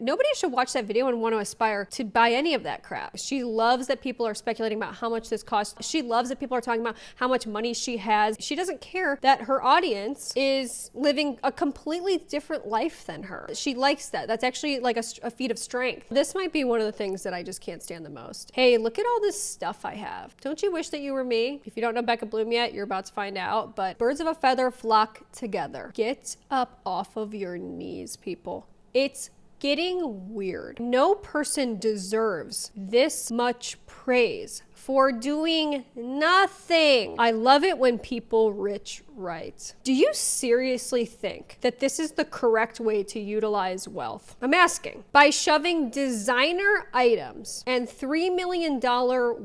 Nobody should watch that video and want to aspire to buy any of that crap. She loves that people are speculating about how much this costs. She loves that people are talking about how much money she has. She doesn't care that her audience is living a completely different life than her. She likes that. That's actually like a feat of strength. This might be one of the things that I just can't stand the most. Hey, look at all this stuff I have. Don't you wish that you were me? If you don't know Becca Bloom yet, you're about to find out. But birds of a feather flock together. Get up off of your knees, people. It's getting weird. No person deserves this much praise for doing nothing. I love it when people rich right. Do you seriously think that this is the correct way to utilize wealth? I'm asking. By shoving designer items and $3 million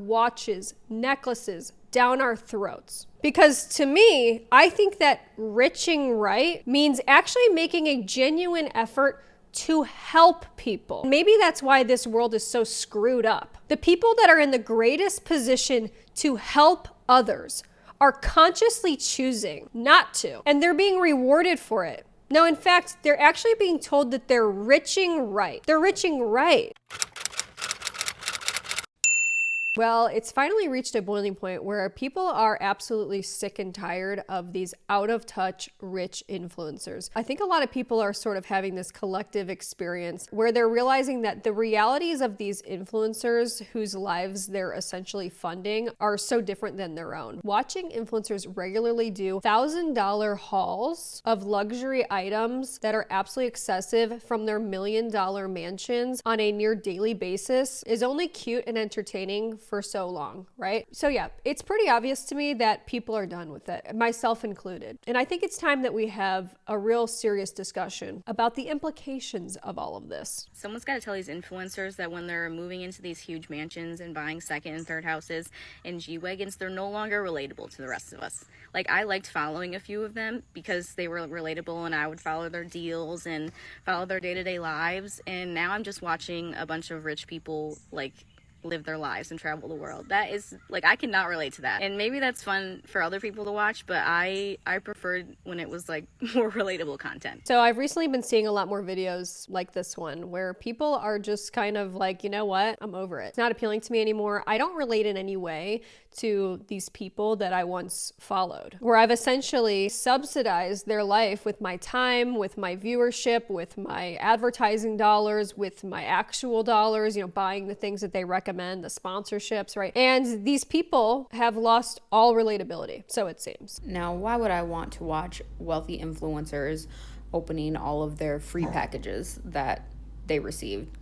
watches, necklaces down our throats. Because to me, I think that riching right means actually making a genuine effort to help people. Maybe that's why this world is so screwed up. The people that are in the greatest position to help others are consciously choosing not to, and they're being rewarded for it. No, in fact, they're actually being told that they're riching right. They're riching right. Well, it's finally reached a boiling point where people are absolutely sick and tired of these out-of-touch rich influencers. I think a lot of people are sort of having this collective experience where they're realizing that the realities of these influencers whose lives they're essentially funding are so different than their own. Watching influencers regularly do $1,000 hauls of luxury items that are absolutely excessive from their $1 million mansions on a near daily basis is only cute and entertaining for so long, right? So yeah, it's pretty obvious to me that people are done with it, myself included. And I think it's time that we have a real serious discussion about the implications of all of this. Someone's got to tell these influencers that when they're moving into these huge mansions and buying second and third houses and G-Wagons, they're no longer relatable to the rest of us. Like, I liked following a few of them because they were relatable and I would follow their deals and follow their day-to-day lives. And now I'm just watching a bunch of rich people, like, live their lives and travel the world. That is, like, I cannot relate to that. And maybe that's fun for other people to watch, but I preferred when it was like more relatable content. So I've recently been seeing a lot more videos like this one where people are just kind of like, you know what, I'm over it. It's not appealing to me anymore. I don't relate in any way to these people that I once followed, where I've essentially subsidized their life with my time, with my viewership, with my advertising dollars, with my actual dollars, buying the things that they recommend, the sponsorships, right? And these people have lost all relatability, so it seems. Now, why would I want to watch wealthy influencers opening all of their free packages that they received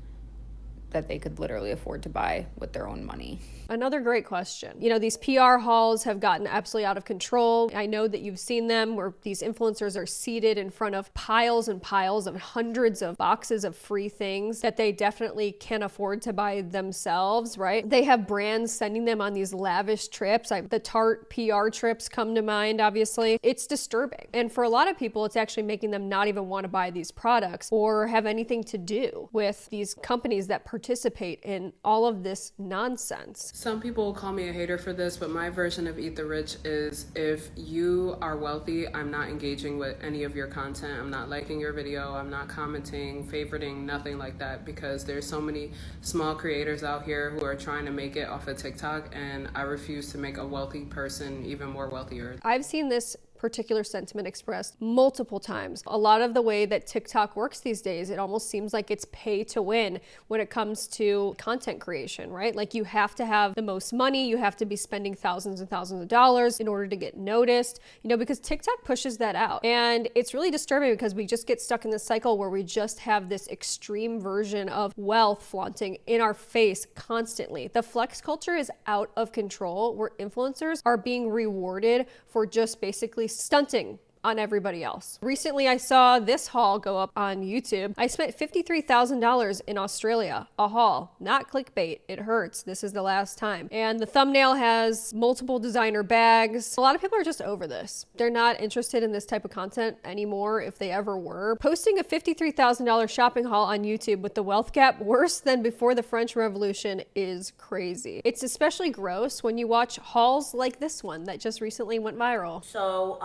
that they could literally afford to buy with their own money? Another great question. These PR hauls have gotten absolutely out of control. I know that you've seen them where these influencers are seated in front of piles and piles of hundreds of boxes of free things that they definitely can't afford to buy themselves, right? They have brands sending them on these lavish trips. The Tarte PR trips come to mind, obviously. It's disturbing. And for a lot of people, it's actually making them not even want to buy these products or have anything to do with these companies that participate in all of this nonsense. Some people will call me a hater for this, but my version of Eat the Rich is if you are wealthy, I'm not engaging with any of your content. I'm not liking your video. I'm not commenting, favoriting, nothing like that, because there's so many small creators out here who are trying to make it off of TikTok, and I refuse to make a wealthy person even more wealthier. I've seen this particular sentiment expressed multiple times. A lot of the way that TikTok works these days, it almost seems like it's pay to win when it comes to content creation, right? Like, you have to have the most money, you have to be spending thousands and thousands of dollars in order to get noticed, because TikTok pushes that out. And it's really disturbing because we just get stuck in this cycle where we just have this extreme version of wealth flaunting in our face constantly. The flex culture is out of control, where influencers are being rewarded for just basically stunting on everybody else. Recently, I saw this haul go up on YouTube. I spent $53,000 in Australia, a haul, not clickbait. It hurts. This is the last time. And the thumbnail has multiple designer bags. A lot of people are just over this. They're not interested in this type of content anymore, if they ever were. Posting a $53,000 shopping haul on YouTube with the wealth gap worse than before the French Revolution is crazy. It's especially gross when you watch hauls like this one that just recently went viral. So,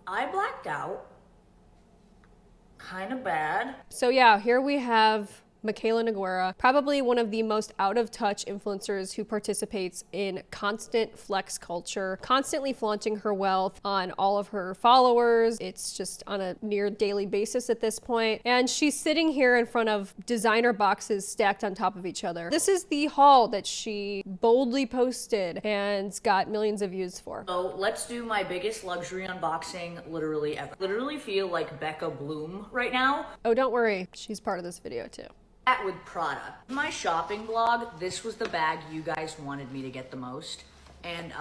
I blacked out, kind of bad. So yeah, here we have Michaela Noguera, probably one of the most out of touch influencers who participates in constant flex culture, constantly flaunting her wealth on all of her followers. It's just on a near daily basis at this point. And she's sitting here in front of designer boxes stacked on top of each other. This is the haul that she boldly posted and got millions of views for. So let's do my biggest luxury unboxing literally ever. Literally feel like Becca Bloom right now. Oh, don't worry. She's part of this video too. That with Prada. In my shopping blog, this was the bag you guys wanted me to get the most. And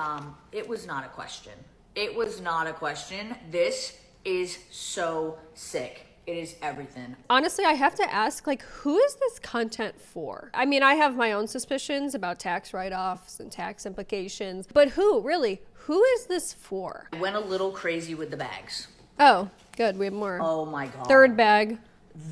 it was not a question. It was not a question. This is so sick. It is everything. Honestly, I have to ask, like, who is this content for? I mean, I have my own suspicions about tax write-offs and tax implications, but who, really, who is this for? I went a little crazy with the bags. Oh, good, we have more. Oh my God. Third bag.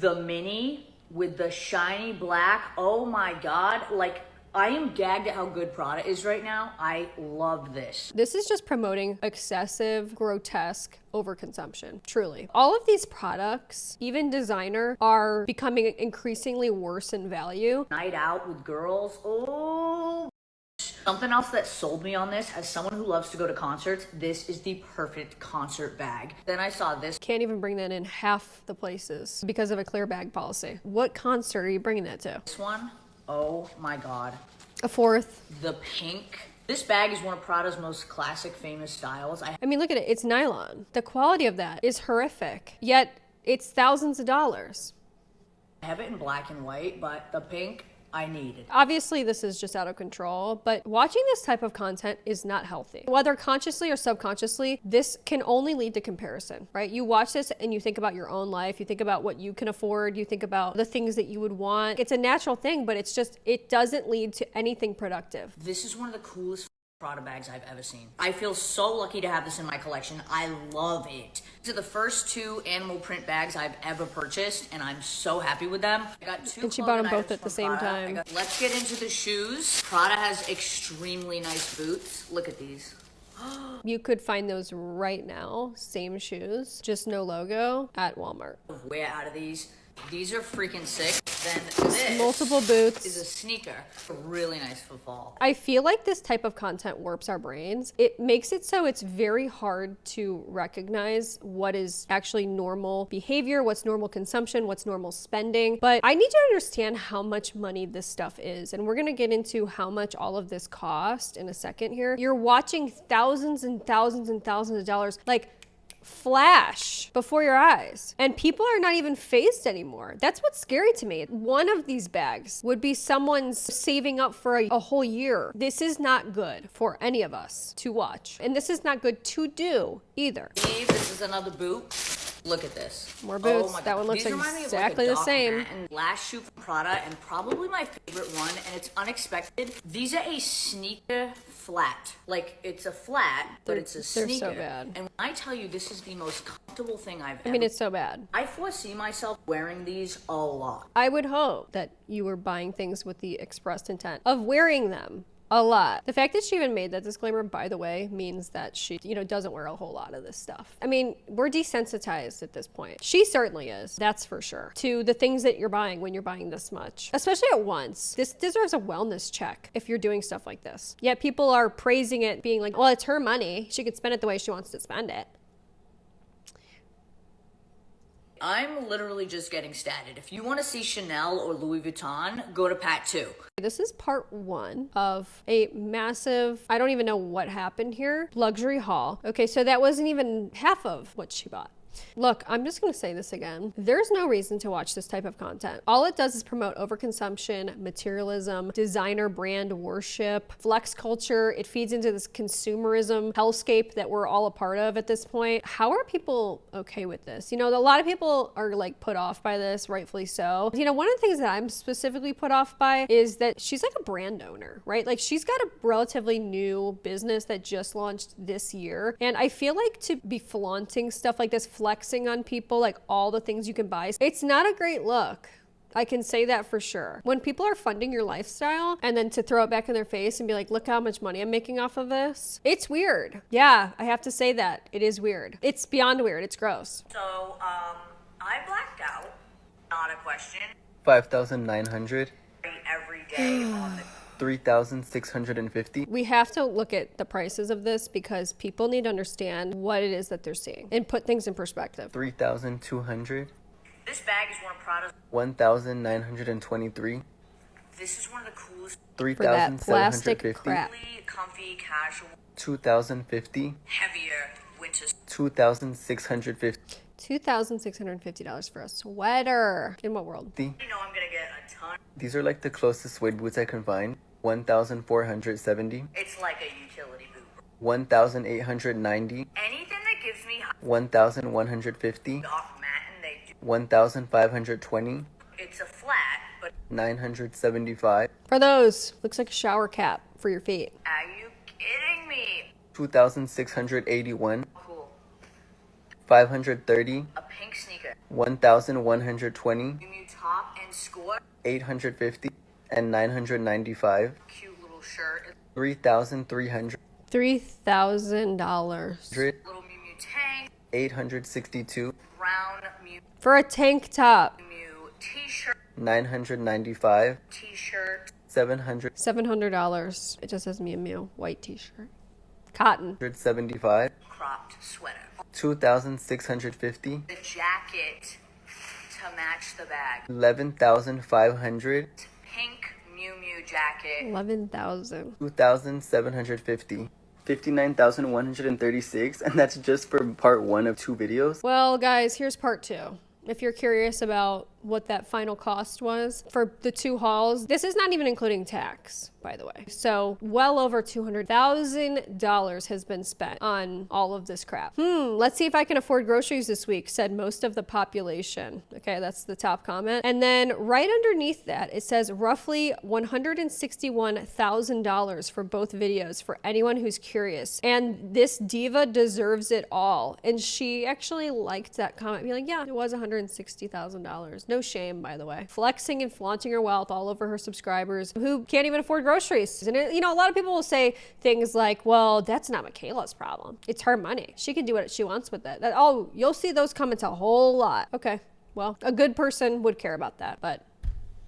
The mini with the shiny black. Oh my God. Like, I am gagged at how good Prada is right now. I love this. This is just promoting excessive, grotesque overconsumption, truly. All of these products, even designer, are becoming increasingly worse in value. Night out with girls. Oh. Something else that sold me on this, as someone who loves to go to concerts, this is the perfect concert bag. Then I saw this. Can't even bring that in half the places because of a clear bag policy. What concert are you bringing that to? This one. Oh my God. A fourth. The pink. This bag is one of Prada's most classic, famous styles. I mean, look at it. It's nylon. The quality of that is horrific, yet it's thousands of dollars. I have it in black and white, but the pink, I needed. Obviously, this is just out of control, but watching this type of content is not healthy. Whether consciously or subconsciously, this can only lead to comparison, right? You watch this and you think about your own life, you think about what you can afford, you think about the things that you would want. It's a natural thing, but it's just, it doesn't lead to anything productive. This is one of the coolest Prada bags I've ever seen. I feel so lucky to have this in my collection. I love it. These are the first 2 animal print bags I've ever purchased, and I'm so happy with them. I got 2 And she bought them clothing both items at the from same Prada. time. Let's get into the shoes. Prada has extremely nice boots. Look at these. You could find those right now, same shoes, just no logo, at Walmart. Way out of these. These are freaking sick. Then this Multiple boots. is a sneaker. Really nice for fall. I feel like this type of content warps our brains. It makes it so it's very hard to recognize what is actually normal behavior, what's normal consumption, what's normal spending. But I need you to understand how much money this stuff is. And we're gonna get into how much all of this cost in a second here. You're watching thousands and thousands and thousands of dollars, like, flash before your eyes, and people are not even phased anymore. That's what's scary to me. One of these bags would be someone's saving up for a whole year. This is not good for any of us to watch, and this is not good to do either. This is another boot. Look at this. More boots. Oh my That God. one looks These remind me of exactly like the a same. document. And last shoe from Prada, and probably my favorite one, and it's unexpected. These are a sneaker flat. Like, it's a flat, but it's a they're sneaker. so bad. And when I tell you this is the most comfortable thing I've ever... I mean, it's so bad. I foresee myself wearing these a lot. I would hope that you were buying things with the expressed intent of wearing them a lot. The fact that she even made that disclaimer, by the way, means that she, doesn't wear a whole lot of this stuff. I mean, we're desensitized at this point. She certainly is, that's for sure, to the things that you're buying when you're buying this much, especially at once. This deserves a wellness check if you're doing stuff like this. Yet people are praising it, being like, well, it's her money. She could spend it the way she wants to spend it. I'm literally just getting statted. If you want to see Chanel or Louis Vuitton, go to Pat 2. This is part 1 of a massive, I don't even know what happened here, luxury haul. Okay, so that wasn't even half of what she bought. Look, I'm just gonna say this again. There's no reason to watch this type of content. All it does is promote overconsumption, materialism, designer brand worship, flex culture. It feeds into this consumerism hellscape that we're all a part of at this point. How are people okay with this? A lot of people are like put off by this, rightfully so. One of the things that I'm specifically put off by is that she's like a brand owner, right? Like, she's got a relatively new business that just launched this year. And I feel like to be flaunting stuff like this, flexing on people, like all the things you can buy, it's not a great look. I can say that for sure. When people are funding your lifestyle and then to throw it back in their face and be like, look how much money I'm making off of this, it's weird. Yeah, I have to say that. It is weird. It's beyond weird. It's gross. So, I blacked out. Not a question. 5,900. Every day on the 3,650. We have to look at the prices of this because people need to understand what it is that they're seeing and put things in perspective. 3,200. This bag is one of Prada's. 1,923. This is one of the coolest. For that plastic 3,750. crap. Really comfy, casual, 2,050. heavier winter. 2,650. $2,650 for a sweater. In what world? You know I'm gonna get a ton. These are like the closest suede boots I can find. 1,470. It's like a utility boot. 1,890. Anything that gives me 1,150. off mat and they do. 1,520. It's a flat, but 975. For those, looks like a shower cap for your feet. are you kidding me? 2,681. Cool. 530. A pink sneaker. 1,120. Miu Miu top and skirt. 850. And 995. Cute little shirt. 3,300. $3,000 Little Miu Miu tank. 862. Brown Miu for a tank top. Miu t-shirt. 995. T-shirt. 775. $700. It just says Miu Miu white t-shirt. Cotton. Cropped sweater. 2,650. The jacket to match the bag. 11,500. Pink Miu Miu jacket. 11,000. 2,750. 59,136, and that's just for part 1 of 2 videos. Well, guys, here's part 2. If you're curious about what that final cost was for the 2 hauls, this is not even including tax, by the way. So well over $200,000 has been spent on all of this crap. Let's see if I can afford groceries this week, said most of the population. Okay, that's the top comment. And then right underneath that, it says roughly $161,000 for both videos for anyone who's curious. And this diva deserves it all. And she actually liked that comment, being like, yeah, it was $160,000. No shame, by the way. Flexing and flaunting her wealth all over her subscribers who can't even afford groceries. And a lot of people will say things like, well, that's not Michaela's problem. It's her money. She can do what she wants with it. You'll see those comments a whole lot. Okay, well, a good person would care about that, but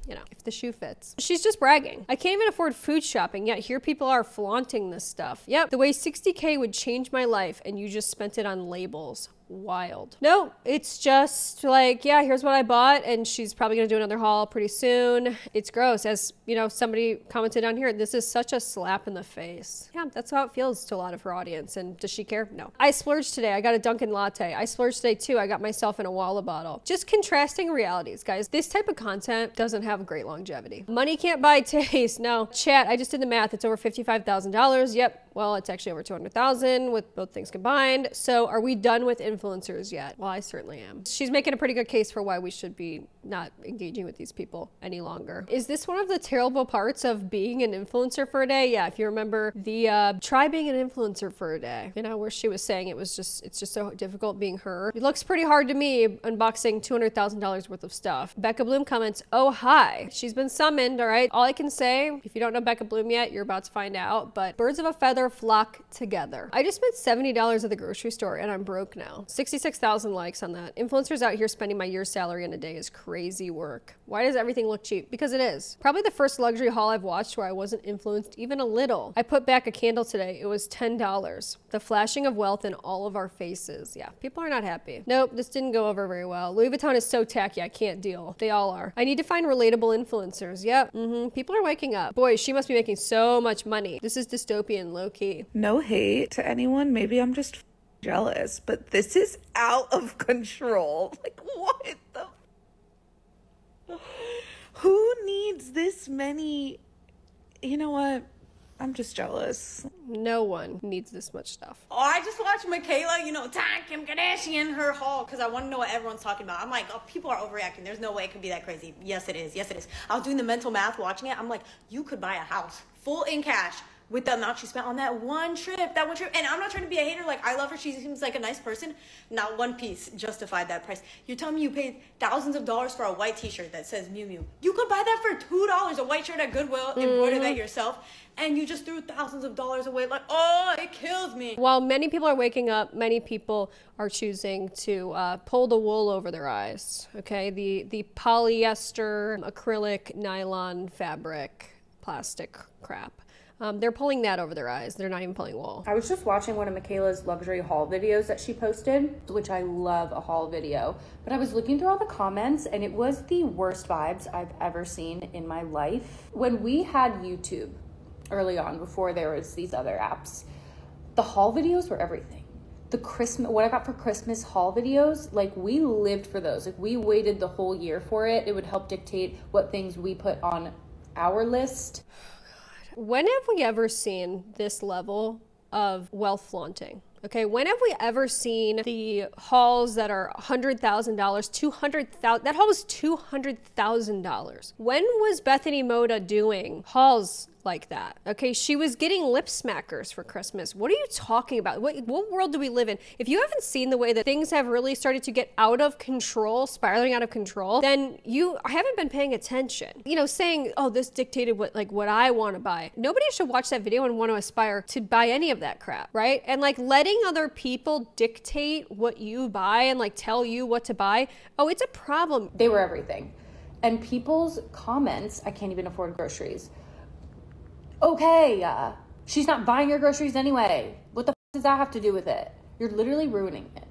if the shoe fits. She's just bragging. I can't even afford food shopping, yet here people are flaunting this stuff. Yep, the way $60K would change my life and you just spent it on labels. Wild. No, it's just like, yeah, here's what I bought, and she's probably gonna do another haul pretty soon. It's gross. As somebody commented on here, this is such a slap in the face. Yeah, that's how it feels to a lot of her audience. And does she care? No. I splurged today. I got a Dunkin' latte. I splurged today too. I got myself an Awala bottle. Just contrasting realities, guys. This type of content doesn't have great longevity. Money can't buy taste. No. Chat, I just did the math. It's over $55,000. Yep. Well, it's actually over $200,000 with both things combined. So are we done with influencers yet? Well, I certainly am. She's making a pretty good case for why we should be not engaging with these people any longer. Is this one of the terrible parts of being an influencer for a day? Yeah, if you remember the try being an influencer for a day, where she was saying it's just so difficult being her. It looks pretty hard to me unboxing $200,000 worth of stuff. Becca Bloom comments, oh, hi. She's been summoned, all right? All I can say, if you don't know Becca Bloom yet, you're about to find out, but birds of a feather flock together. I just spent $70 at the grocery store and I'm broke now. 66,000 likes on that. Influencers out here spending my year's salary in a day is crazy work. Why does everything look cheap? Because it is. Probably the first luxury haul I've watched where I wasn't influenced even a little. I put back a candle today. It was $10. The flashing of wealth in all of our faces. Yeah, people are not happy. Nope, this didn't go over very well. Louis Vuitton is so tacky, I can't deal. They all are. I need to find relatable influencers. Yep, people are waking up. Boy, she must be making so much money. This is dystopian, low-key. No hate to anyone. Maybe I'm just jealous, but this is out of control. Like, what the? Who needs this many? You know what? I'm just jealous. No one needs this much stuff. Oh, I just watched Michaela, Kim Kardashian, her haul, because I want to know what everyone's talking about. I'm like, oh, people are overreacting. There's no way it could be that crazy. Yes, it is. Yes, it is. I was doing the mental math watching it. I'm like, you could buy a house full in cash with the amount she spent on that one trip. And I'm not trying to be a hater. Like, I love her. She seems like a nice person. Not one piece justified that price. You're telling me you paid thousands of dollars for a white t-shirt that says Mew Mew. You could buy that for $2, a white shirt at Goodwill, embroider that yourself, and you just threw thousands of dollars away. Like, oh, it kills me. While many people are waking up, many people are choosing to pull the wool over their eyes. Okay, the polyester, acrylic, nylon, fabric, plastic crap. They're pulling that over their eyes. They're not even pulling wool. I was just watching one of Michaela's luxury haul videos that she posted, which I love a haul video, but I was looking through all the comments and it was the worst vibes I've ever seen in my life. When we had YouTube early on, before there was these other apps, the haul videos were everything. The Christmas, what I got for Christmas haul videos, like we lived for those. Like we waited the whole year for it. It would help dictate what things we put on our list. When have we ever seen this level of wealth flaunting? Okay, when have we ever seen the hauls that are $100,000, $200,000? That haul was $200,000. When was Bethany Moda doing hauls like that? Okay, she was getting lip smackers for Christmas. What are you talking about? What world do we live in? If you haven't seen the way that things have really started to get out of control, spiraling out of control, then you haven't been paying attention. You know, saying, oh, this dictated what I want to buy. Nobody should watch that video and want to aspire to buy any of that crap, right? And like letting other people dictate what you buy and like tell you what to buy, oh, it's a problem. They were everything. And people's comments, I can't even afford groceries. Okay, she's not buying your groceries anyway. What the does that have to do with it? You're literally ruining it.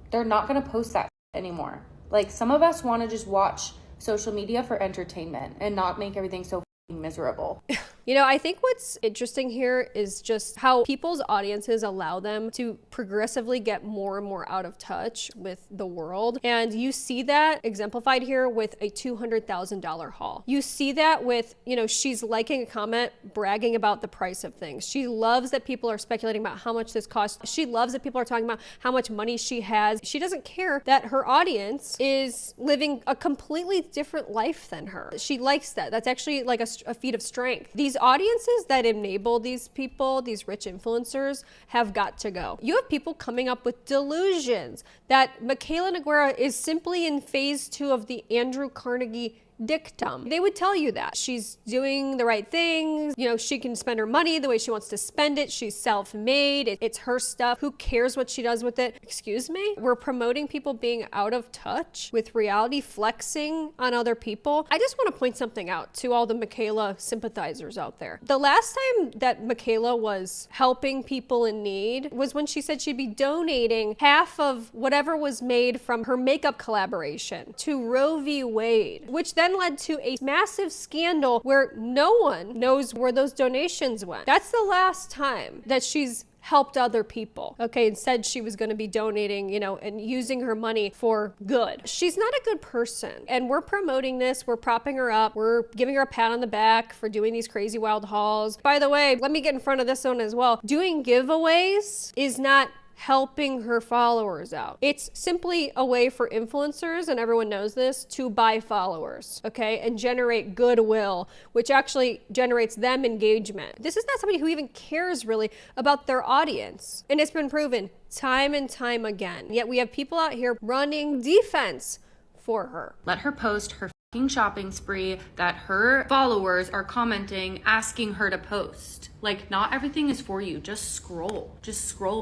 They're not going to post that anymore. Like, some of us want to just watch social media for entertainment and not make everything so miserable. You know, I think what's interesting here is just how people's audiences allow them to progressively get more and more out of touch with the world. And you see that exemplified here with a $200,000 haul. You see that with, you know, she's liking a comment, bragging about the price of things. She loves that people are speculating about how much this costs. She loves that people are talking about how much money she has. She doesn't care that her audience is living a completely different life than her. She likes that. That's actually like a feat of strength. These audiences that enable these people, these rich influencers, have got to go. You have people coming up with delusions that Michaela Nogueira is simply in phase 2 of the Andrew Carnegie dictum. They would tell you that she's doing the right things. You know, she can spend her money the way she wants to spend it. She's self-made. It's her stuff. Who cares what she does with it? Excuse me? We're promoting people being out of touch with reality, flexing on other people. I just want to point something out to all the Michaela sympathizers out there. The last time that Michaela was helping people in need was when she said she'd be donating half of whatever was made from her makeup collaboration to Roe v. Wade, which then led to a massive scandal where no one knows where those donations went. That's the last time that she's helped other people, okay, and said she was going to be donating, you know, and using her money for good. She's not a good person, and we're promoting this. We're propping her up. We're giving her a pat on the back for doing these crazy wild hauls. By the way, let me get in front of this one as well. Doing giveaways is not helping her followers out. It's simply a way for influencers, and everyone knows this, to buy followers, okay, and generate goodwill, which actually generates them engagement. This is not somebody who even cares really about their audience, and it's been proven time and time again. Yet we have people out here running defense for her. Let her post her shopping spree that her followers are commenting, asking her to post. Like, not everything is for you. Just scroll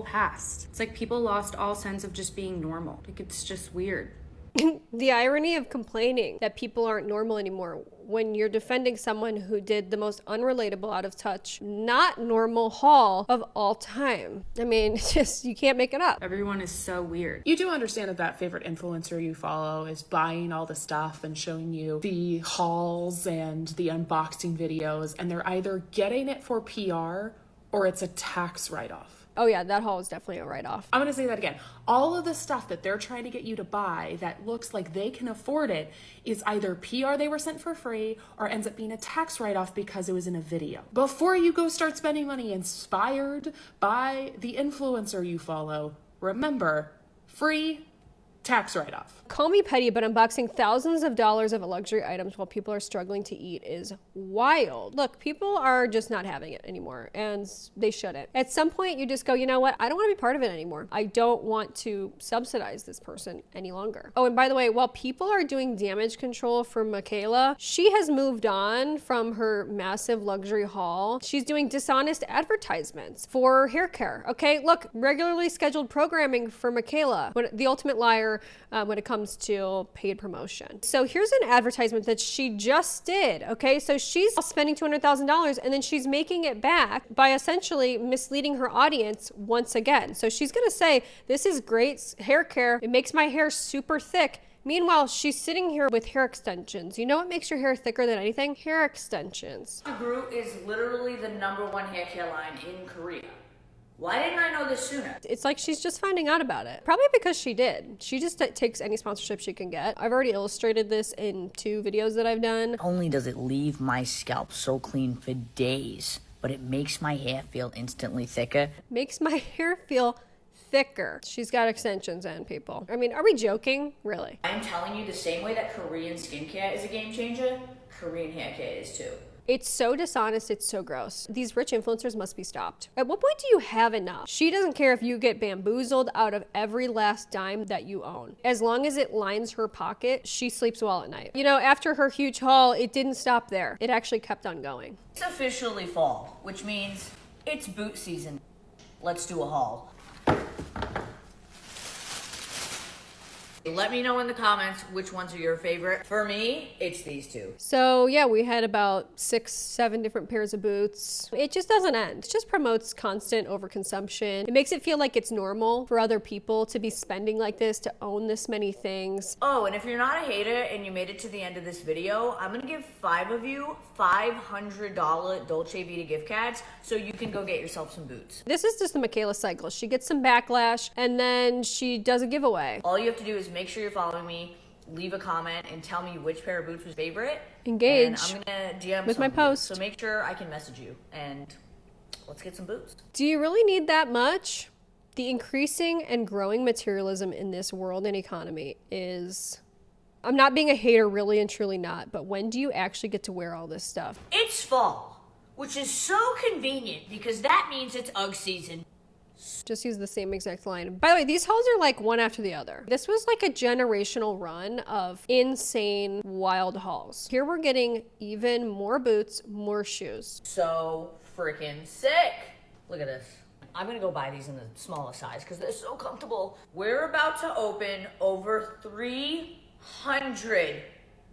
past. It's like people lost all sense of just being normal. Like, it's just weird. The irony of complaining that people aren't normal anymore when you're defending someone who did the most unrelatable, out of touch, not normal haul of all time. I mean, it's just, you can't make it up. Everyone is so weird. You do understand that that favorite influencer you follow is buying all the stuff and showing you the hauls and the unboxing videos, and they're either getting it for PR or it's a tax write-off. Oh yeah, that haul is definitely a write-off. I'm going to say that again. All of the stuff that they're trying to get you to buy that looks like they can afford it is either PR they were sent for free or ends up being a tax write-off because it was in a video. Before you go start spending money inspired by the influencer you follow, remember, free tax write-off. Call me petty, but unboxing thousands of dollars of luxury items while people are struggling to eat is wild. Look, people are just not having it anymore, and they shouldn't. At some point, you just go, you know what? I don't want to be part of it anymore. I don't want to subsidize this person any longer. Oh, and by the way, while people are doing damage control for Michaela, she has moved on from her massive luxury haul. She's doing dishonest advertisements for hair care. Okay, look, regularly scheduled programming for Michaela, the ultimate liar when it comes to paid promotion. So here's an advertisement that she just did. Okay, so she's spending $200,000 and then she's making it back by essentially misleading her audience once again. So she's gonna say, this is great hair care. It makes my hair super thick. Meanwhile, she's sitting here with hair extensions. You know what makes your hair thicker than anything? Hair extensions. Guru is literally the #1 hair care line in Korea. Why didn't I know this sooner? It's like she's just finding out about it. Probably because she did. She just takes any sponsorship she can get. I've already illustrated this in 2 videos that I've done. Not only does it leave my scalp so clean for days, but it makes my hair feel instantly thicker. Makes my hair feel thicker. She's got extensions in, people. I mean, are we joking? Really? I'm telling you, the same way that Korean skincare is a game changer, Korean hair care is too. It's so dishonest, it's so gross. These rich influencers must be stopped. At what point do you have enough? She doesn't care if you get bamboozled out of every last dime that you own. As long as it lines her pocket, she sleeps well at night. You know, after her huge haul, it didn't stop there. It actually kept on going. It's officially fall, which means it's boot season. Let's do a haul. Let me know in the comments which ones are your favorite. For me, it's these 2. So yeah, we had about 6, 7 different pairs of boots. It just doesn't end. It just promotes constant overconsumption. It makes it feel like it's normal for other people to be spending like this, to own this many things. Oh, and if you're not a hater and you made it to the end of this video, I'm gonna give 5 of you $500 Dolce Vita gift cards so you can go get yourself some boots. This is just the Michaela cycle. She gets some backlash and then she does a giveaway. All you have to do is make sure you're following me, leave a comment, and tell me which pair of boots was favorite. Engage. And I'm gonna DM with some my of you. post. So make sure I can message you, and let's get some boots. Do you really need that much? The increasing and growing materialism in this world and economy is... I'm not being a hater, really and truly not, but when do you actually get to wear all this stuff? It's fall, which is so convenient because that means it's UGG season. Just use the same exact line. By the way, these hauls are like one after the other. This was like a generational run of insane, wild hauls. Here we're getting even more boots, more shoes. So freaking sick. Look at this. I'm gonna go buy these in the smallest size because they're so comfortable. We're about to open over 300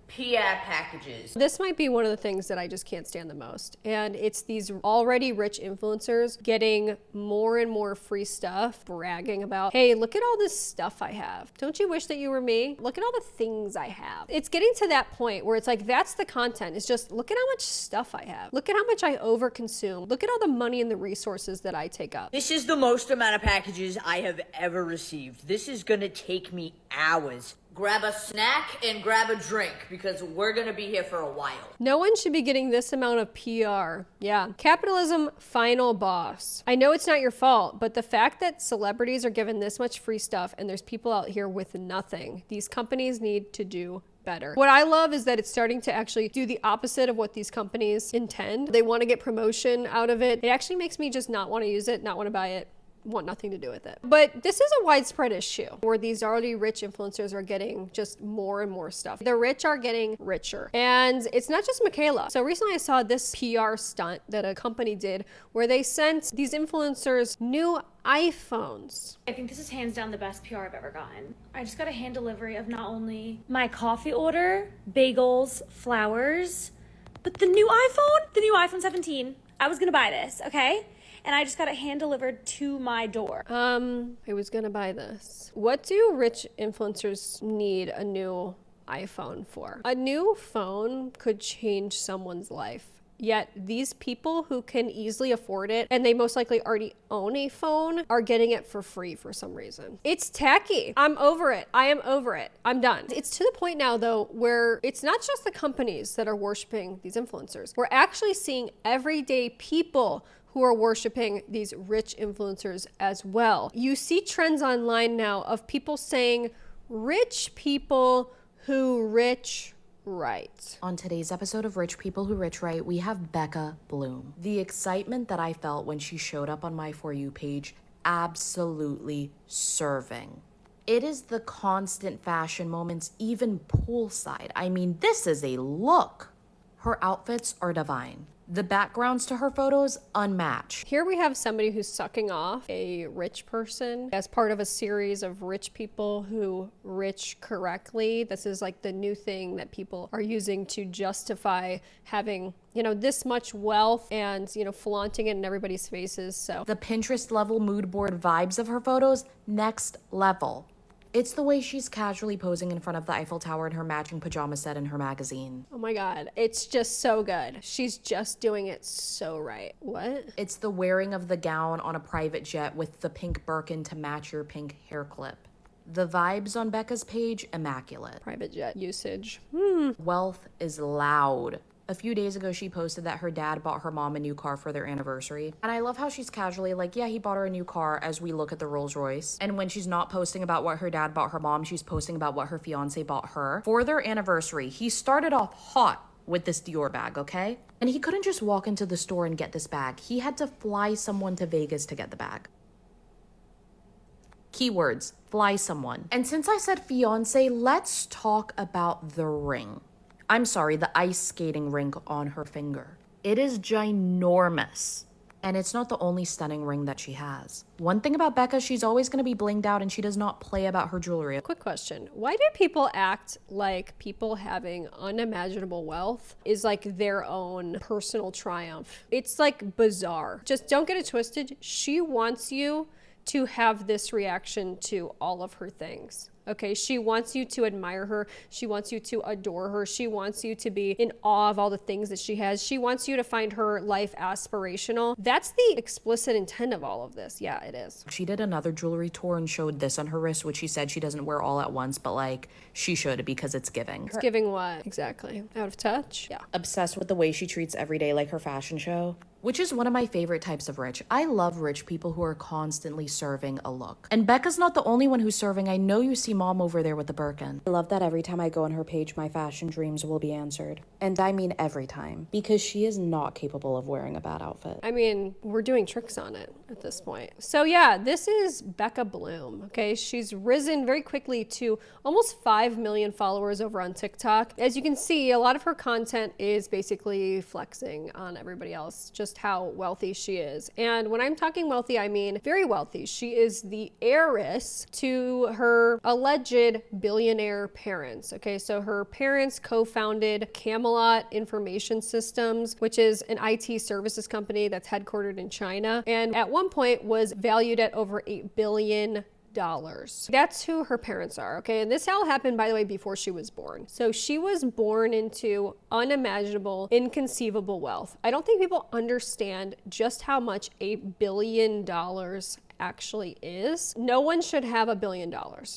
PR packages. This might be one of the things that I just can't stand the most. And it's these already rich influencers getting more and more free stuff, bragging about, hey, look at all this stuff I have. Don't you wish that you were me? Look at all the things I have. It's getting to that point where it's like, that's the content. It's just, look at how much stuff I have. Look at how much I overconsume. Look at all the money and the resources that I take up. This is the most amount of packages I have ever received. This is gonna take me hours. Grab a snack and grab a drink because we're gonna be here for a while. No one should be getting this amount of PR. Yeah. Capitalism, final boss. I know it's not your fault, but the fact that celebrities are given this much free stuff and there's people out here with nothing, these companies need to do better. What I love is that it's starting to actually do the opposite of what these companies intend. They want to get promotion out of it. It actually makes me just not want to use it, not want to buy it, want nothing to do with it. But this is a widespread issue where these already rich influencers are getting just more and more stuff. The rich are getting richer. And it's not just Michaela. So recently I saw this PR stunt that a company did where they sent these influencers new iPhones. I think this is hands down the best PR I've ever gotten. I just got a hand delivery of not only my coffee order, bagels, flowers, but the new iPhone 17. I was gonna buy this, okay? And I just got it hand delivered to my door. I was gonna buy this. What do rich influencers need a new iPhone for? A new phone could change someone's life. Yet these people who can easily afford it, and they most likely already own a phone, are getting it for free for some reason. It's tacky. I'm over it. I am over it. I'm done. It's to the point now though where it's not just the companies that are worshiping these influencers. We're actually seeing everyday people who are worshiping these rich influencers as well. You see trends online now of people saying, Rich people who rich right. On today's episode of Rich People Who Rich Right, we have Becca Bloom. The excitement that I felt when she showed up on my For You page, absolutely serving. It is the constant fashion moments, even poolside. I mean, this is a look. Her outfits are divine. The backgrounds to her photos, unmatched. Here we have somebody who's sucking off a rich person as part of a series of rich people who rich correctly. This is like the new thing that people are using to justify having, you know, this much wealth and, you know, flaunting it in everybody's faces. So the Pinterest level mood board vibes of her photos, next level. It's the way she's casually posing in front of the Eiffel Tower in her matching pajama set in her magazine. oh my God, it's just so good. She's just doing it so right. What? It's the wearing of the gown on a private jet with the pink Birkin to match your pink hair clip. The vibes on Becca's page, immaculate. Private jet usage. Wealth is loud. A few days ago, she posted that her dad bought her mom a new car for their anniversary. And I love how she's casually like, yeah, he bought her a new car as we look at the Rolls Royce. And when she's not posting about what her dad bought her mom, she's posting about what her fiance bought her. For their anniversary, he started off hot with this Dior bag, okay? And he couldn't just walk into the store and get this bag. He had to fly someone to Vegas to get the bag. Keywords, fly someone. And since I said fiance, let's talk about the ring. I'm sorry, the ice skating ring on her finger. It is ginormous. And it's not the only stunning ring that she has. One thing about Becca, she's always going to be blinged out and she does not play about her jewelry. Quick question. Why do people act like people having unimaginable wealth is like their own personal triumph? It's like bizarre. Just don't get it twisted. She wants you to have this reaction to all of her things. Okay, she wants you to admire her. She wants you to adore her. She wants you to be in awe of all the things that she has. She wants you to find her life aspirational. That's the explicit intent of all of this. Yeah, it is. She did another jewelry tour and showed this on her wrist, which she said she doesn't wear all at once, but like she should because it's giving. It's giving what? Exactly. Out of touch? Yeah. Obsessed with the way she treats every day like her fashion show. Which is one of my favorite types of rich. I love rich people who are constantly serving a look. And Becca's not the only one who's serving. I know you see mom over there with the Birkin. I love that every time I go on her page, my fashion dreams will be answered. And I mean every time. Because she is not capable of wearing a bad outfit. I mean, we're doing tricks on it at this point. So yeah, this is Becca Bloom, okay? She's risen very quickly to almost 5 million followers over on TikTok. As you can see, a lot of her content is basically flexing on everybody else, just how wealthy she is. And when I'm talking wealthy, I mean very wealthy. She is the heiress to her alleged billionaire parents. Okay, so her parents co-founded Camelot Information Systems, which is an IT services company that's headquartered in China, and at one point was valued at over $8 billion. That's who her parents are, okay? And this all happened, by the way, before she was born. So she was born into unimaginable, inconceivable wealth. I don't think people understand just how much $8 billion actually is. No one should have $1 billion,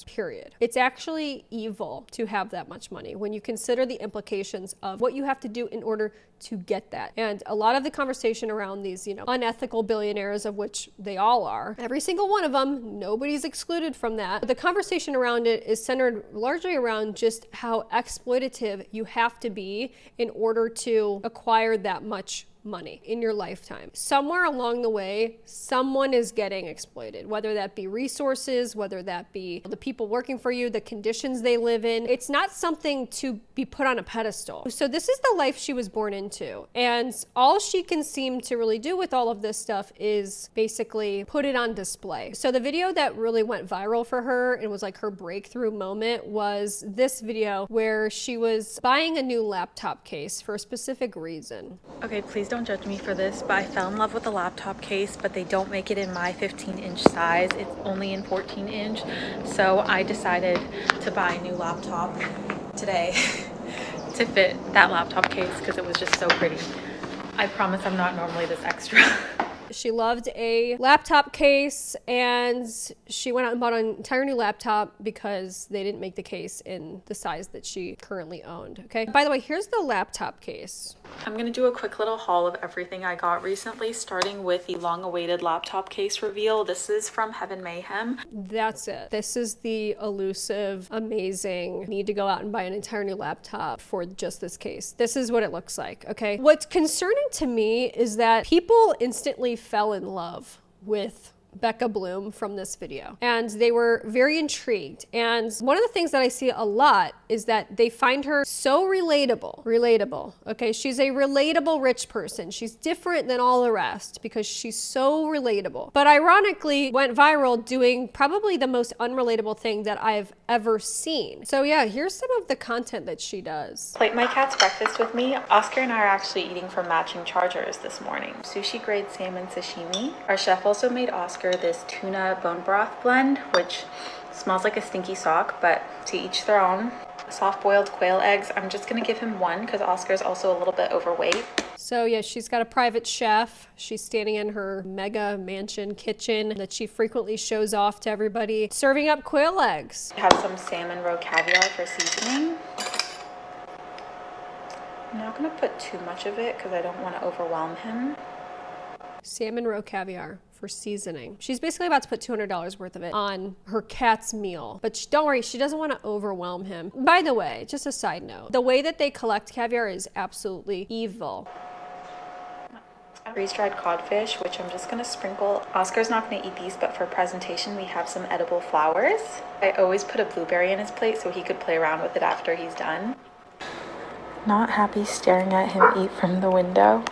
period. It's actually evil to have that much money when you consider the implications of what you have to do in order to get that. And a lot of the conversation around these, unethical billionaires, of which they all are, every single one of them, nobody's excluded from that. But the conversation around it is centered largely around just how exploitative you have to be in order to acquire that much money in your lifetime. Somewhere along the way, someone is getting exploited, whether that be resources, whether that be the people working for you, the conditions they live in. It's not something to be put on a pedestal. So this is the life she was born into. And all she can seem to really do with all of this stuff is basically put it on display. So the video that really went viral for her and was like her breakthrough moment was this video where she was buying a new laptop case for a specific reason. Okay, please don't judge me for this, but I fell in love with the laptop case, but they don't make it in my 15-inch size. It's only in 14-inch. So I decided to buy a new laptop today to fit that laptop case because it was just so pretty. I promise I'm not normally this extra. She loved a laptop case, and she went out and bought an entire new laptop because they didn't make the case in the size that she currently owned. Okay. By the way, here's the laptop case. I'm going to do a quick little haul of everything I got recently, starting with the long-awaited laptop case reveal. This is from Heaven Mayhem. That's it. This is the elusive, amazing, need to go out and buy an entire new laptop for just this case. This is what it looks like, okay? What's concerning to me is that people instantly fell in love with Becca Bloom from this video, and they were very intrigued. And one of the things that I see a lot is that they find her so relatable. Okay, she's a relatable rich person. She's different than all the rest because she's so relatable, but ironically went viral doing probably the most unrelatable thing that I've ever seen. So yeah, here's some of the content that she does. Plate my cat's breakfast with me. Oscar and I are actually eating from matching chargers this morning. Sushi grade salmon sashimi. Our chef also made Oscar this tuna bone broth blend, which smells like a stinky sock, but to each their own. Soft boiled quail eggs. I'm just gonna give him one because Oscar's also a little bit overweight. So yeah, she's got a private chef. She's standing in her mega mansion kitchen that she frequently shows off to everybody, serving up quail eggs. I have some salmon roe caviar for seasoning. I'm not gonna put too much of it because I don't want to overwhelm him. Salmon roe caviar for seasoning. She's basically about to put $200 worth of it on her cat's meal, but don't worry, she doesn't want to overwhelm him. By the way, just a side note, the way that they collect caviar is absolutely evil. Freeze-dried codfish, which I'm just gonna sprinkle. Oscar's not gonna eat these, but for presentation we have some edible flowers. I always put a blueberry in his plate so he could play around with it after he's done. Not happy staring at him eat from the window.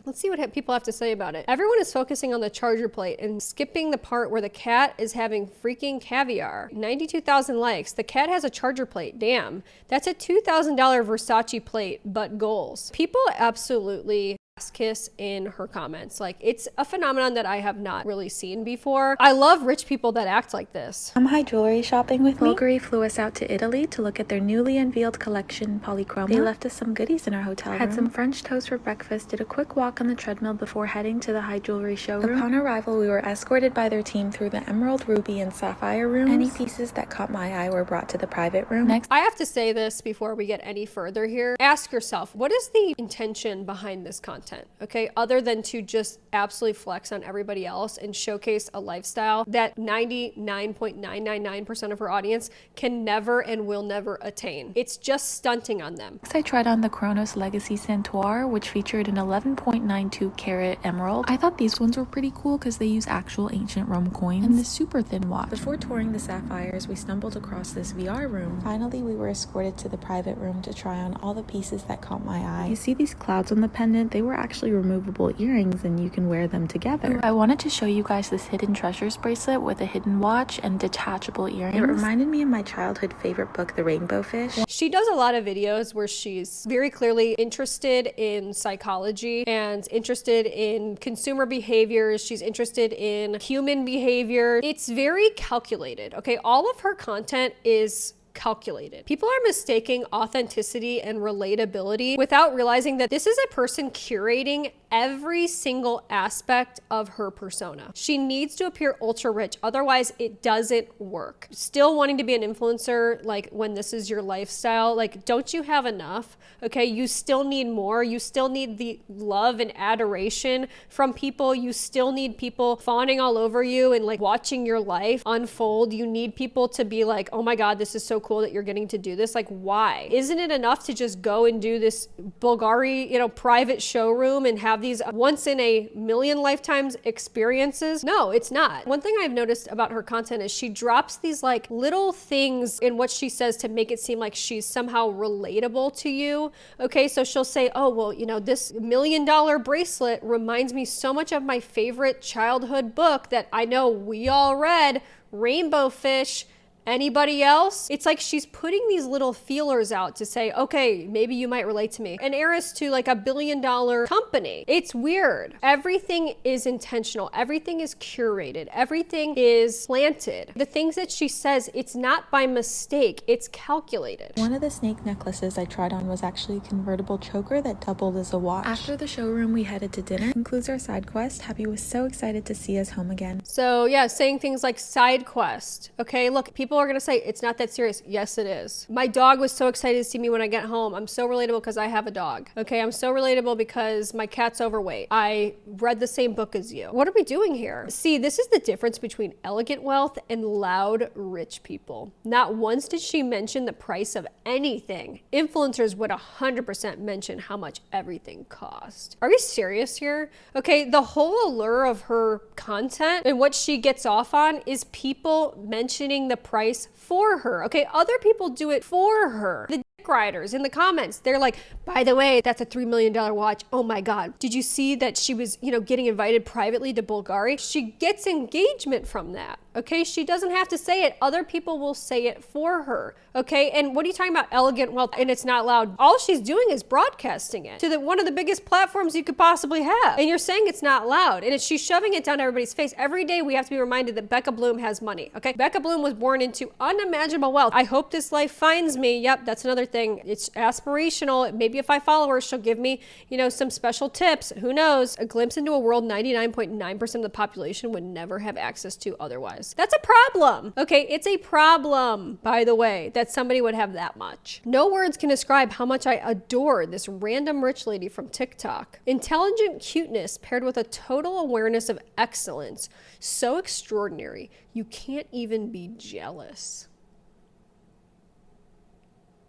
Let's see what people have to say about it. Everyone is focusing on the charger plate and skipping the part where the cat is having freaking caviar. 92,000 likes. The cat has a charger plate. Damn. That's a $2,000 Versace plate, but goals. People absolutely kiss in her comments. Like, it's a phenomenon that I have not really seen before. I love rich people that act like this. Come high jewelry shopping with me. Bulgari flew us out to Italy to look at their newly unveiled collection, Polychroma. They left us some goodies in our hotel room. Had some French toast for breakfast, did a quick walk on the treadmill before heading to the high jewelry showroom. Upon arrival, we were escorted by their team through the emerald, ruby, and sapphire rooms. Any pieces that caught my eye were brought to the private room. Next, I have to say this before we get any further here. Ask yourself, what is the intention behind this content? Okay, other than to just absolutely flex on everybody else and showcase a lifestyle that 99.999% of her audience can never and will never attain. It's just stunting on them. I tried on the Kronos Legacy Santoire, which featured an 11.92 carat emerald. I thought these ones were pretty cool because they use actual ancient Rome coins, and the super thin watch. Before touring the sapphires, we stumbled across this VR room. Finally, we were escorted to the private room to try on all the pieces that caught my eye. You see these clouds on the pendant? They were actually removable earrings and you can wear them together. I wanted to show you guys this hidden treasures bracelet with a hidden watch and detachable earrings. It reminded me of my childhood favorite book, The Rainbow Fish. She does a lot of videos where she's very clearly interested in psychology and interested in consumer behaviors. She's interested in human behavior. It's very calculated, okay? All of her content is calculated. People are mistaking authenticity and relatability without realizing that this is a person curating every single aspect of her persona. She needs to appear ultra rich, otherwise it doesn't work. Still wanting to be an influencer, like when this is your lifestyle, like don't you have enough? Okay, you still need more. You still need the love and adoration from people. You still need people fawning all over you and like watching your life unfold. You need people to be like, oh my God, this is so cool that you're getting to do this. Like, why? Isn't it enough to just go and do this Bulgari, private showroom and have these once in a million lifetimes experiences? No, it's not. One thing I've noticed about her content is she drops these like little things in what she says to make it seem like she's somehow relatable to you. Okay, so she'll say, oh, well, this $1 million bracelet reminds me so much of my favorite childhood book that I know we all read, Rainbow Fish. anybody else. It's like she's putting these little feelers out to say, okay, maybe you might relate to me. An heiress to like $1 billion company. It's weird. Everything is intentional. Everything is curated. Everything is planted. The things that she says, it's not by mistake. It's calculated. One of the snake necklaces I tried on was actually a convertible choker that doubled as a watch. After the showroom, we headed to dinner. Concludes our side quest. Happy was so excited to see us home again. So yeah, saying things like side quest. Okay, look, people are gonna say it's not that serious. Yes, it is. My dog was so excited to see me when I get home. I'm so relatable because I have a dog. Okay, I'm so relatable because my cat's overweight. I read the same book as you. What are we doing here? See, this is the difference between elegant wealth and loud rich people. Not once did she mention the price of anything. Influencers would 100% mention how much everything cost. Are we serious here? Okay, the whole allure of her content and what she gets off on is people mentioning the price for her. Okay, other people do it for her. The dick riders in the comments, they're like, by the way, that's a $3 million watch. Oh my God. Did you see that she was, getting invited privately to Bulgari? She gets engagement from that. Okay, she doesn't have to say it. Other people will say it for her. Okay, and what are you talking about? Elegant wealth and it's not loud. All she's doing is broadcasting it to one of the biggest platforms you could possibly have. And you're saying it's not loud. And she's shoving it down everybody's face. Every day we have to be reminded that Becca Bloom has money. Okay, Becca Bloom was born into unimaginable wealth. I hope this life finds me. Yep, that's another thing. It's aspirational. Maybe if I follow her, she'll give me, some special tips. Who knows? A glimpse into a world 99.9% of the population would never have access to otherwise. That's a problem. Okay, it's a problem, by the way, that somebody would have that much. No words can describe how much I adore this random rich lady from TikTok. Intelligent cuteness paired with a total awareness of excellence. So extraordinary, you can't even be jealous.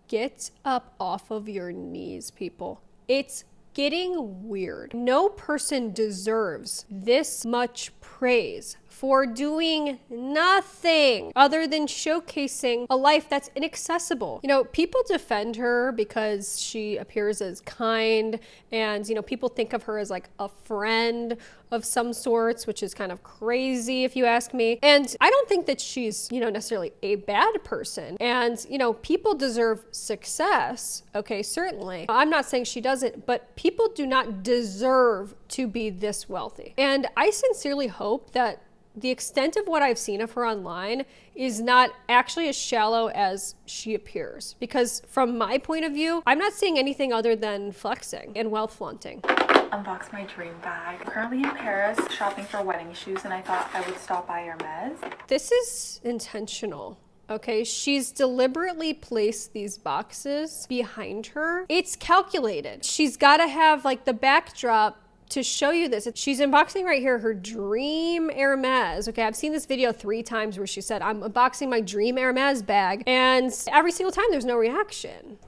Get up off of your knees, people. It's getting weird. No person deserves this much praise for doing nothing other than showcasing a life that's inaccessible. People defend her because she appears as kind and, people think of her as like a friend of some sorts, which is kind of crazy if you ask me. And I don't think that she's, necessarily a bad person. And, people deserve success. Okay, certainly. I'm not saying she doesn't, but people do not deserve to be this wealthy. And I sincerely hope that the extent of what I've seen of her online is not actually as shallow as she appears. Because from my point of view, I'm not seeing anything other than flexing and wealth flaunting. Unbox my dream bag. I'm currently in Paris shopping for wedding shoes and I thought I would stop by Hermes. This is intentional. Okay, she's deliberately placed these boxes behind her. It's calculated. She's got to have like the backdrop to show you this. She's unboxing right here her dream Hermes. Okay, I've seen this video 3 times where she said, I'm unboxing my dream Hermes bag. And every single time there's no reaction.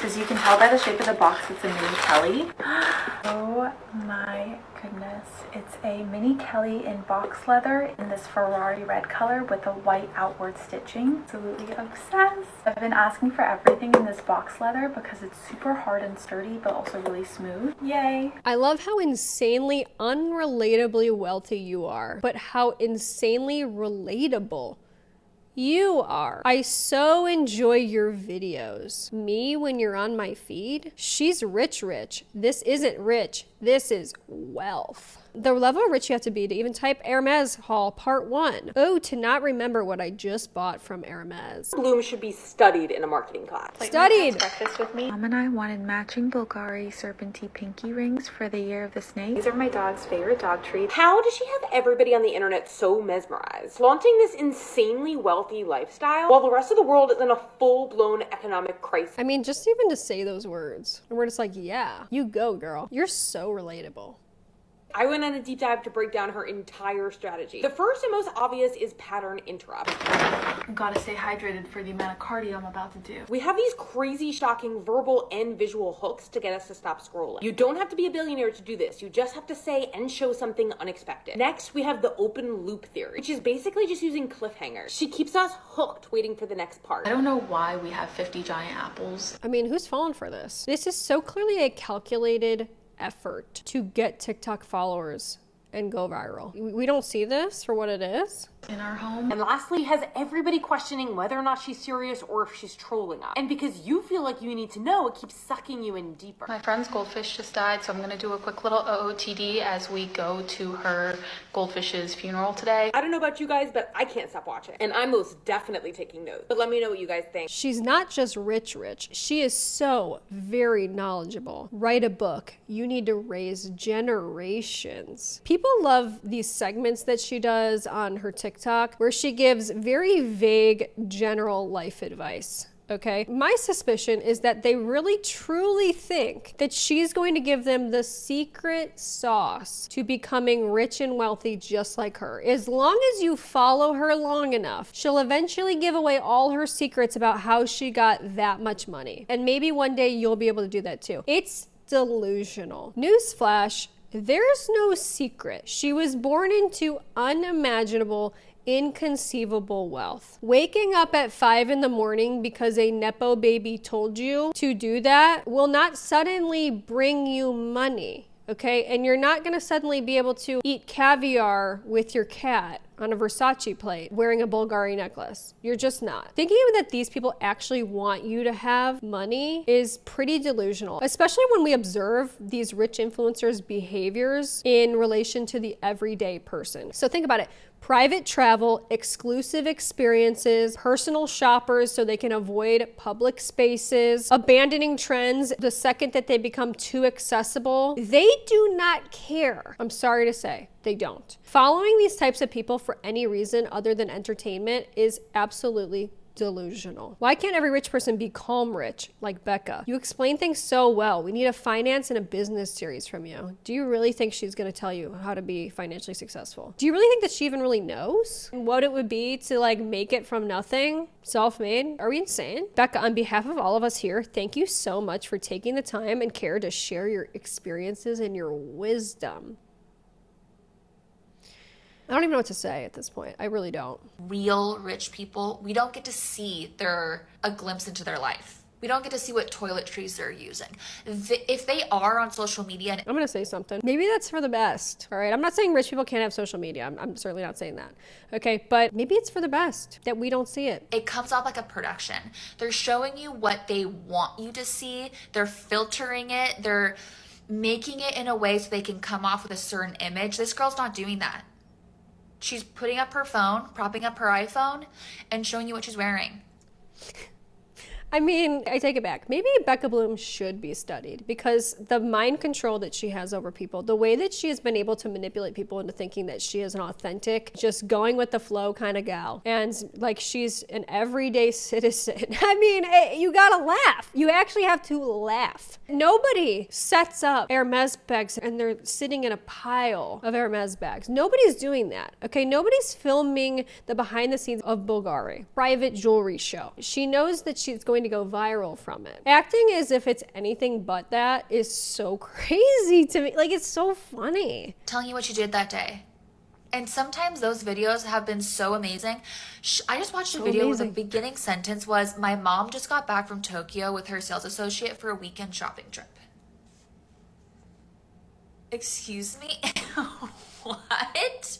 As you can tell by the shape of the box, it's a mini Kelly. Oh my goodness. It's a mini Kelly in box leather in this Ferrari red color with a white outward stitching. Absolutely obsessed. I've been asking for everything in this box leather because it's super hard and sturdy but also really smooth. Yay. I love how insanely unrelatably wealthy you are, but how insanely relatable you are. I so enjoy your videos. Me, when you're on my feed, she's rich. This isn't rich. This is wealth. The level of rich you have to be to even type Hermes haul part 1. Oh, to not remember what I just bought from Hermes. Bloom should be studied in a marketing class. Studied. Breakfast with me. Mom and I wanted matching Bulgari Serpentine pinky rings for the year of the snake. These are my dog's favorite dog treats. How does she have everybody on the internet so mesmerized, flaunting this insanely wealthy lifestyle while the rest of the world is in a full-blown economic crisis? I mean, just even to say those words, and we're just like, yeah, you go, girl. You're so relatable. I went on a deep dive to break down her entire strategy. The first and most obvious is pattern interrupt. Gotta stay hydrated for the amount of cardio I'm about to do. We have these crazy, shocking verbal and visual hooks to get us to stop scrolling. You don't have to be a billionaire to do this. You just have to say and show something unexpected. Next, we have the open loop theory, which is basically just using cliffhangers. She keeps us hooked, waiting for the next part. I don't know why we have 50 giant apples. I mean, who's falling for this? This is so clearly a calculated effort to get TikTok followers and go viral. We don't see this for what it is. in our home. And lastly, has everybody questioning whether or not she's serious or if she's trolling us. And because you feel like you need to know, it keeps sucking you in deeper. My friend's goldfish just died, so I'm gonna do a quick little OOTD as we go to her goldfish's funeral today. I don't know about you guys, but I can't stop watching. And I'm most definitely taking notes. But let me know what you guys think. She's not just rich. She is so very knowledgeable. Write a book. You need to raise generations. People love these segments that she does on her TikTok where she gives very vague general life advice. Okay. My suspicion is that they really truly think that she's going to give them the secret sauce to becoming rich and wealthy just like her. As long as you follow her long enough, she'll eventually give away all her secrets about how she got that much money. And maybe one day you'll be able to do that too. It's delusional. Newsflash, there's no secret. She was born into unimaginable, inconceivable wealth. Waking up at 5 in the morning because a Nepo baby told you to do that will not suddenly bring you money, okay? And you're not gonna suddenly be able to eat caviar with your cat on a Versace plate wearing a Bulgari necklace. You're just not. Thinking that these people actually want you to have money is pretty delusional, especially when we observe these rich influencers' behaviors in relation to the everyday person. So think about it. Private travel, exclusive experiences, personal shoppers so they can avoid public spaces, abandoning trends the second that they become too accessible. They do not care. I'm sorry to say, they don't. Following these types of people for any reason other than entertainment is absolutely delusional. Why can't every rich person be calm rich like Becca? You explain things so well. We need a finance and a business series from you. Do you really think she's going to tell you how to be financially successful? Do you really think that she even really knows what it would be to like make it from nothing, self-made? Are we insane? Becca, on behalf of all of us here, thank you so much for taking the time and care to share your experiences and your wisdom. I don't even know what to say at this point. I really don't. Real rich people, we don't get to see a glimpse into their life. We don't get to see what toiletries they're using. If they are on social media... I'm going to say something. Maybe that's for the best, all right? I'm not saying rich people can't have social media. I'm certainly not saying that, okay? But maybe it's for the best that we don't see it. It comes off like a production. They're showing you what they want you to see. They're filtering it. They're making it in a way so they can come off with a certain image. This girl's not doing that. She's putting up her phone, propping up her iPhone, and showing you what she's wearing. I mean, I take it back. Maybe Becca Bloom should be studied because the mind control that she has over people, the way that she has been able to manipulate people into thinking that she is an authentic, just going with the flow kind of gal. And like she's an everyday citizen. I mean, you gotta laugh. You actually have to laugh. Nobody sets up Hermes bags and they're sitting in a pile of Hermes bags. Nobody's doing that, okay? Nobody's filming the behind the scenes of Bulgari. Private jewelry show. She knows that she's going to go viral from it. Acting as if it's anything but that is so crazy to me. Like, it's so funny. Telling you what you did that day. And sometimes those videos have been so amazing. I just watched a video where the beginning sentence was, my mom just got back from Tokyo with her sales associate for a weekend shopping trip. Excuse me? What?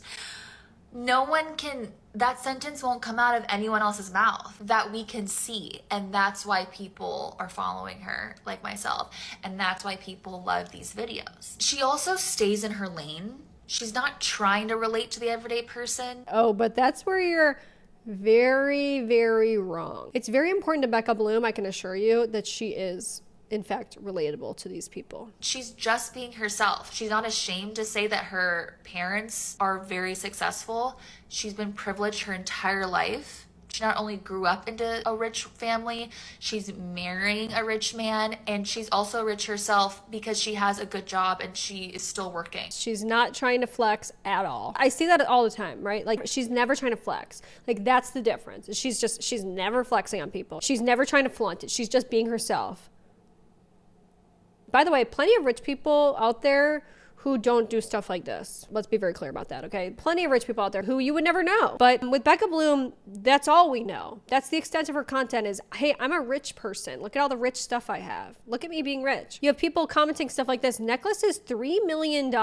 No one can, that sentence won't come out of anyone else's mouth that we can see. And that's why people are following her, like myself. And that's why people love these videos. She also stays in her lane. She's not trying to relate to the everyday person. Oh, but that's where you're very, very wrong. It's very important to Becca Bloom, I can assure you, that she is in fact relatable to these people. She's just being herself. She's not ashamed to say that her parents are very successful. She's been privileged her entire life. She not only grew up into a rich family, she's marrying a rich man, and she's also rich herself because she has a good job and she is still working. She's not trying to flex at all. I see that all the time, right? Like, she's never trying to flex. Like, that's the difference. She's never flexing on people. She's never trying to flaunt it. She's just being herself. By the way, plenty of rich people out there who don't do stuff like this. Let's be very clear about that, okay? Plenty of rich people out there who you would never know. But with Becca Bloom, that's all we know. That's the extent of her content is, hey, I'm a rich person. Look at all the rich stuff I have. Look at me being rich. You have people commenting stuff like this. Necklace is $3 million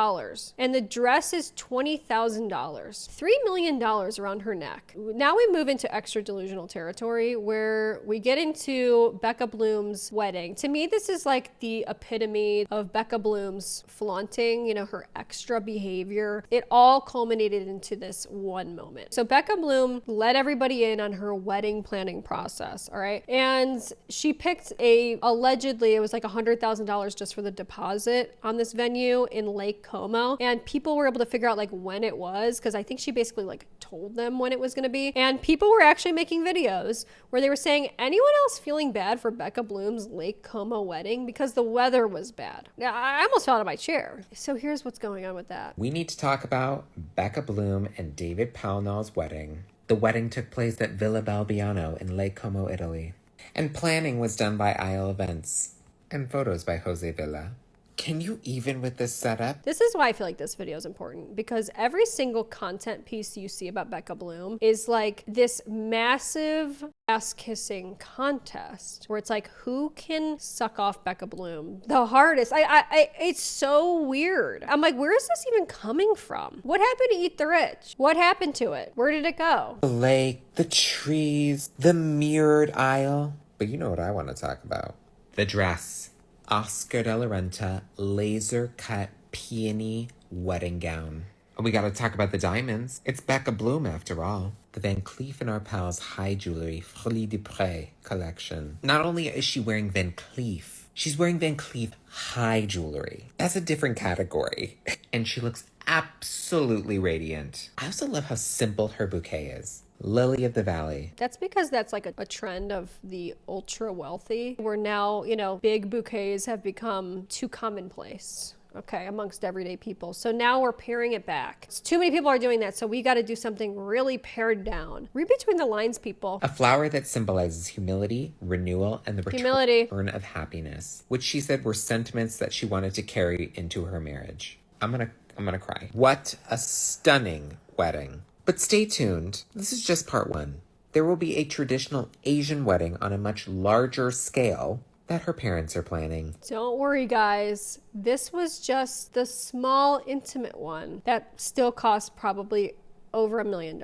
and the dress is $20,000. $3 million around her neck. Now we move into extra delusional territory where we get into Becca Bloom's wedding. To me, this is like the epitome of Becca Bloom's flaunting, you know, her extra behavior. It all culminated into this one moment. So Becca Bloom let everybody in on her wedding planning process, all right? And she picked allegedly, it was like $100,000 just for the deposit on this venue in Lake Como. And people were able to figure out like when it was, because I think she basically like told them when it was gonna be. And people were actually making videos where they were saying, anyone else feeling bad for Becca Bloom's Lake Como wedding? Because the weather was bad. I almost fell out of my chair. So here's what's going on with that. We need to talk about Becca Bloom and David Pownall's wedding. The wedding took place at Villa Balbiano in Lake Como, Italy. And planning was done by Isle Events. And photos by Jose Villa. Can you even with this setup? This is why I feel like this video is important, because every single content piece you see about Becca Bloom is like this massive ass-kissing contest where it's like, who can suck off Becca Bloom the hardest? It's so weird. I'm like, where is this even coming from? What happened to Eat the Rich? What happened to it? Where did it go? The lake, the trees, the mirrored aisle. But you know what I want to talk about. The dress. Oscar de la Renta laser cut peony wedding gown. And we gotta talk about the diamonds. It's Becca Bloom after all. The Van Cleef & Arpels high jewelry Folie de Pré collection. Not only is she wearing Van Cleef, she's wearing Van Cleef high jewelry. That's a different category. And she looks absolutely radiant. I also love how simple her bouquet is. Lily of the Valley. That's because that's like a trend of the ultra wealthy, where now, you know, big bouquets have become too commonplace, okay, amongst everyday people. So now we're paring it back. Too many people are doing that, so we got to do something really pared down. Read between the lines, people. A flower that symbolizes humility, renewal, and the return of happiness, which she said were sentiments that she wanted to carry into her marriage. I'm gonna cry. What a stunning wedding. But stay tuned, this is just part one. There will be a traditional Asian wedding on a much larger scale that her parents are planning. Don't worry, guys. This was just the small, intimate one that still costs probably over $1 million.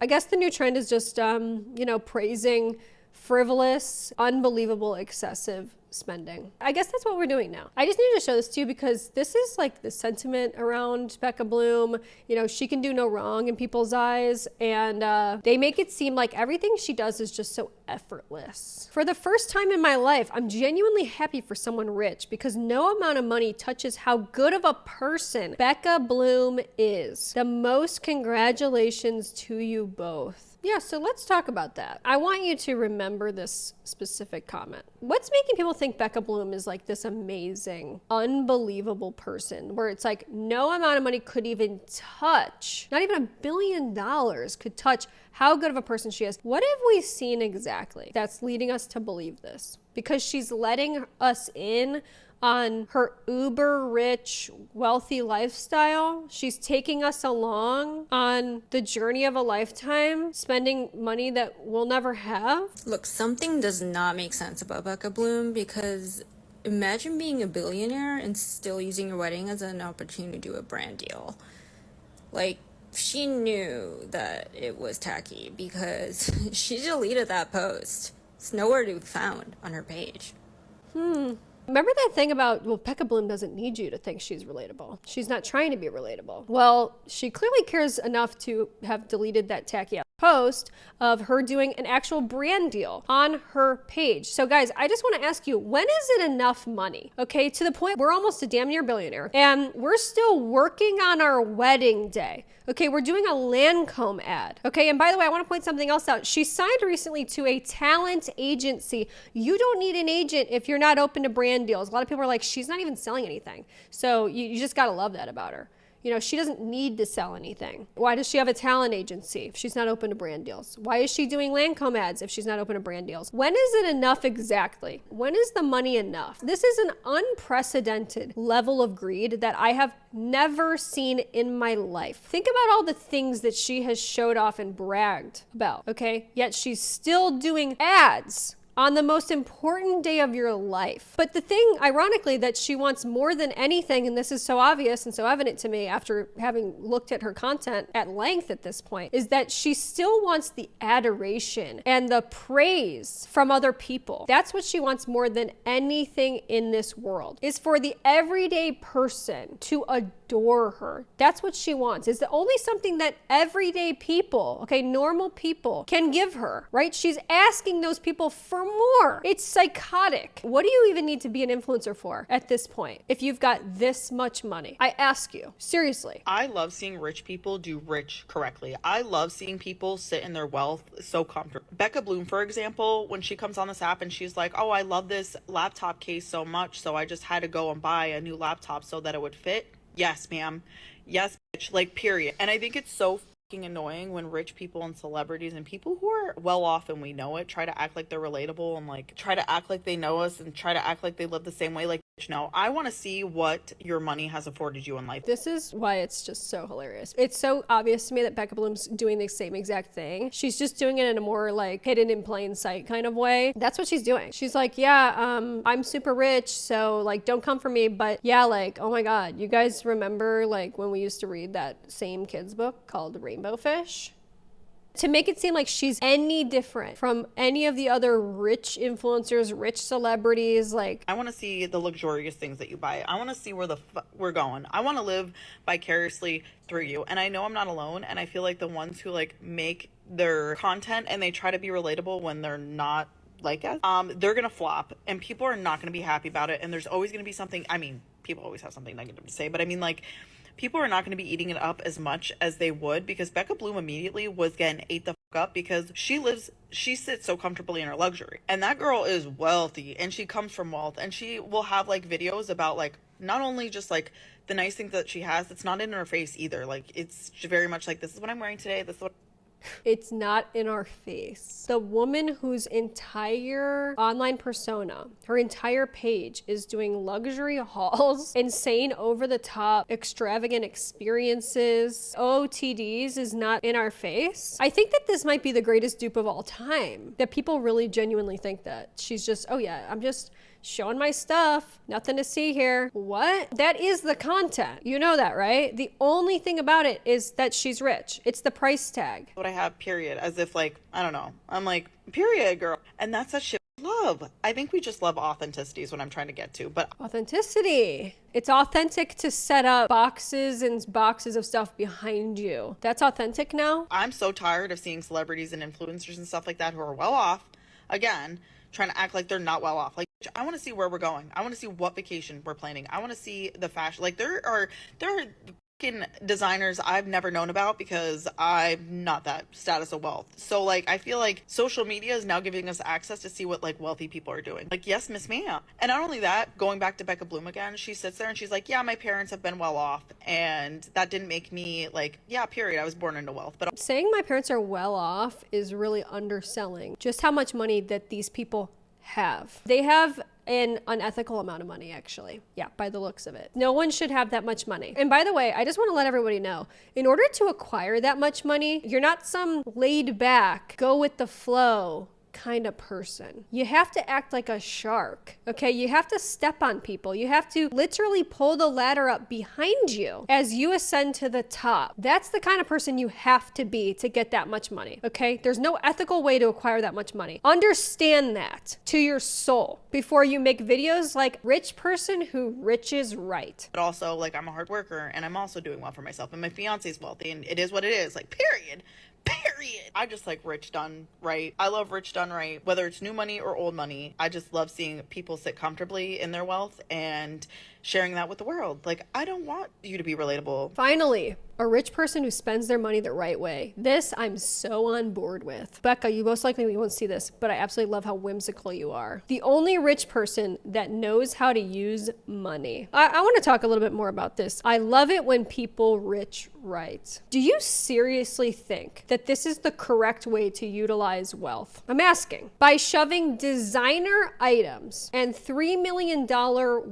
I guess the new trend is just, you know, praising frivolous, unbelievable, excessive spending. I guess that's what we're doing now. I just needed to show this to you because this is like the sentiment around Becca Bloom. You know, she can do no wrong in people's eyes, and they make it seem like everything she does is just so effortless. For the first time in my life, I'm genuinely happy for someone rich because no amount of money touches how good of a person Becca Bloom is. The most congratulations to you both. Yeah, so let's talk about that. I want you to remember this specific comment. What's making people think Becca Bloom is like this amazing, unbelievable person where it's like no amount of money could even touch, not even $1 billion could touch how good of a person she is? What have we seen exactly that's leading us to believe this? Because she's letting us in on her uber rich, wealthy lifestyle. She's taking us along on the journey of a lifetime, spending money that we'll never have. Look, something does not make sense about Becca Bloom because imagine being a billionaire and still using your wedding as an opportunity to do a brand deal. Like, she knew that it was tacky because she deleted that post. It's nowhere to be found on her page. Remember that thing about, well, Becca Bloom doesn't need you to think she's relatable. She's not trying to be relatable. Well, she clearly cares enough to have deleted that tacky post of her doing an actual brand deal on her page. So guys, I just want to ask you, when is it enough money? Okay, to the point we're almost a damn near billionaire and we're still working on our wedding day. Okay, we're doing a Lancome ad. Okay, and by the way, I want to point something else out. She signed recently to a talent agency. You don't need an agent if you're not open to brand deals. A lot of people are like, she's not even selling anything. So you just got to love that about her. You know, she doesn't need to sell anything. Why does she have a talent agency if she's not open to brand deals? Why is she doing Lancome ads if she's not open to brand deals? When is it enough exactly? When is the money enough? This is an unprecedented level of greed that I have never seen in my life. Think about all the things that she has showed off and bragged about, okay? Yet she's still doing ads on the most important day of your life. But the thing, ironically, that she wants more than anything, and this is so obvious and so evident to me after having looked at her content at length at this point, is that she still wants the adoration and the praise from other people. That's what she wants more than anything in this world, is for the everyday person to adore her. That's what she wants. Is the only something that everyday people, okay, normal people can give her, right? She's asking those people for more. It's psychotic. What do you even need to be an influencer for at this point if you've got this much money? I ask you, seriously. I love seeing rich people do rich correctly. I love seeing people sit in their wealth so comfortable. Becca Bloom, for example, when she comes on this app and she's like, oh, I love this laptop case so much, so I just had to go and buy a new laptop so that it would fit. Yes, ma'am. Yes, bitch. Like, period. And I think it's so annoying when rich people and celebrities and people who are well off and we know it try to act like they're relatable and like try to act like they know us and try to act like they live the same way. Like, no, I want to see what your money has afforded you in life. This is why it's just so hilarious. It's so obvious to me that Becca Bloom's doing the same exact thing. She's just doing it in a more like hidden in plain sight kind of way. That's what she's doing. She's like, yeah, I'm super rich, so like don't come for me. But yeah, like, oh my God, you guys remember like when we used to read that same kids book called Rainbow Fish? To make it seem like she's any different from any of the other rich influencers, rich celebrities, like... I want to see the luxurious things that you buy. I want to see where we're going. I want to live vicariously through you. And I know I'm not alone. And I feel like the ones who like make their content and they try to be relatable when they're not like us, they're going to flop and people are not going to be happy about it. And there's always going to be something, I mean, people always have something negative to say, but I mean like... people are not going to be eating it up as much as they would because Becca Bloom immediately was getting ate the fuck up because she sits so comfortably in her luxury. And that girl is wealthy and she comes from wealth and she will have like videos about like not only just like the nice things that she has, it's not in her face either. Like it's very much like, this is what I'm wearing today. This is what it's not in our face. The woman whose entire online persona, her entire page is doing luxury hauls, insane over the top, extravagant experiences, OOTDs is not in our face. I think that this might be the greatest dupe of all time. That people really genuinely think that she's just, oh yeah, I'm just showing my stuff, nothing to see here. What? That is the content. You know that, right? The only thing about it is that she's rich. It's the price tag. What I have, period. As if like, I don't know. I'm like, period, girl. And that's that shit we love. I think we just love authenticity is what I'm trying to get to. But authenticity. It's authentic to set up boxes and boxes of stuff behind you. That's authentic now. I'm so tired of seeing celebrities and influencers and stuff like that who are well off, again, trying to act like they're not well off. Like, I want to see where we're going. I want to see what vacation we're planning. I want to see the fashion. Like there are fucking designers I've never known about because I'm not that status of wealth. So like I feel like social media is now giving us access to see what like wealthy people are doing. Like, yes, Miss Ma'am. And not only that, going back to Becca Bloom again, she sits there and she's like, yeah, my parents have been well off and that didn't make me like, yeah, period. I was born into wealth. But saying my parents are well off is really underselling just how much money that these people have. They have an unethical amount of money, actually. Yeah, by the looks of it. No one should have that much money. And by the way, I just want to let everybody know, in order to acquire that much money, you're not some laid back, go with the flow kind of person. You have to act like a shark, okay? You have to step on people. You have to literally pull the ladder up behind you as you ascend to the top. That's the kind of person you have to be to get that much money, okay? There's no ethical way to acquire that much money. Understand that to your soul before you make videos like rich person who rich is right. But also, like, I'm a hard worker and I'm also doing well for myself and my fiance's wealthy and it is what it is, like, period. I just like rich done right. I love rich done right, whether it's new money or old money. I just love seeing people sit comfortably in their wealth and sharing that with the world. Like, I don't want you to be relatable. Finally, a rich person who spends their money the right way. This I'm so on board with. Becca, you most likely won't see this, but I absolutely love how whimsical you are. The only rich person that knows how to use money. I want to talk a little bit more about this. I love it when people rich right. Do you seriously think that this is the correct way to utilize wealth? I'm asking. By shoving designer items and $3 million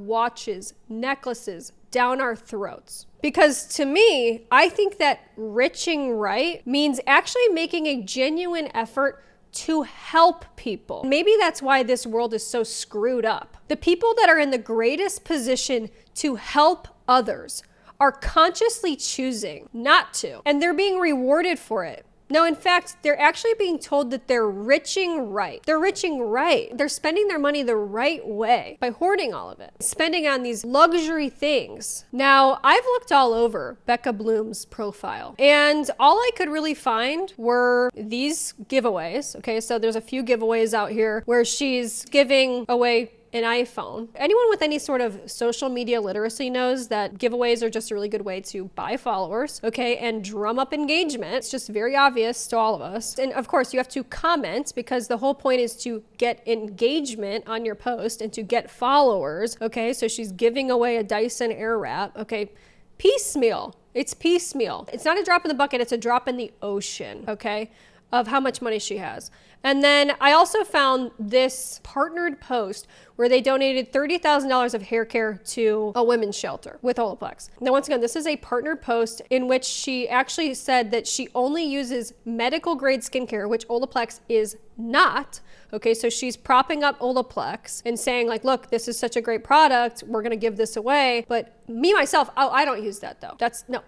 watches, necklaces down our throats. Because to me, I think that riching right means actually making a genuine effort to help people. Maybe that's why this world is so screwed up. The people that are in the greatest position to help others are consciously choosing not to, and they're being rewarded for it. No, in fact, they're actually being told that they're riching right. They're riching right. They're spending their money the right way by hoarding all of it, spending on these luxury things. Now, I've looked all over Becca Bloom's profile, and all I could really find were these giveaways. Okay, so there's a few giveaways out here where she's giving away an iPhone. Anyone with any sort of social media literacy knows that giveaways are just a really good way to buy followers, okay, and drum up engagement. It's just very obvious to all of us. And of course, you have to comment because the whole point is to get engagement on your post and to get followers, okay? So she's giving away a Dyson Airwrap, okay? Piecemeal. It's piecemeal. It's not a drop in the bucket, it's a drop in the ocean, okay, of how much money she has. And then I also found this partnered post where they donated $30,000 of hair care to a women's shelter with Olaplex. Now, once again, this is a partnered post in which she actually said that she only uses medical grade skincare, which Olaplex is not. Okay, so she's propping up Olaplex and saying like, look, this is such a great product. We're going to give this away. But me, myself, I don't use that though.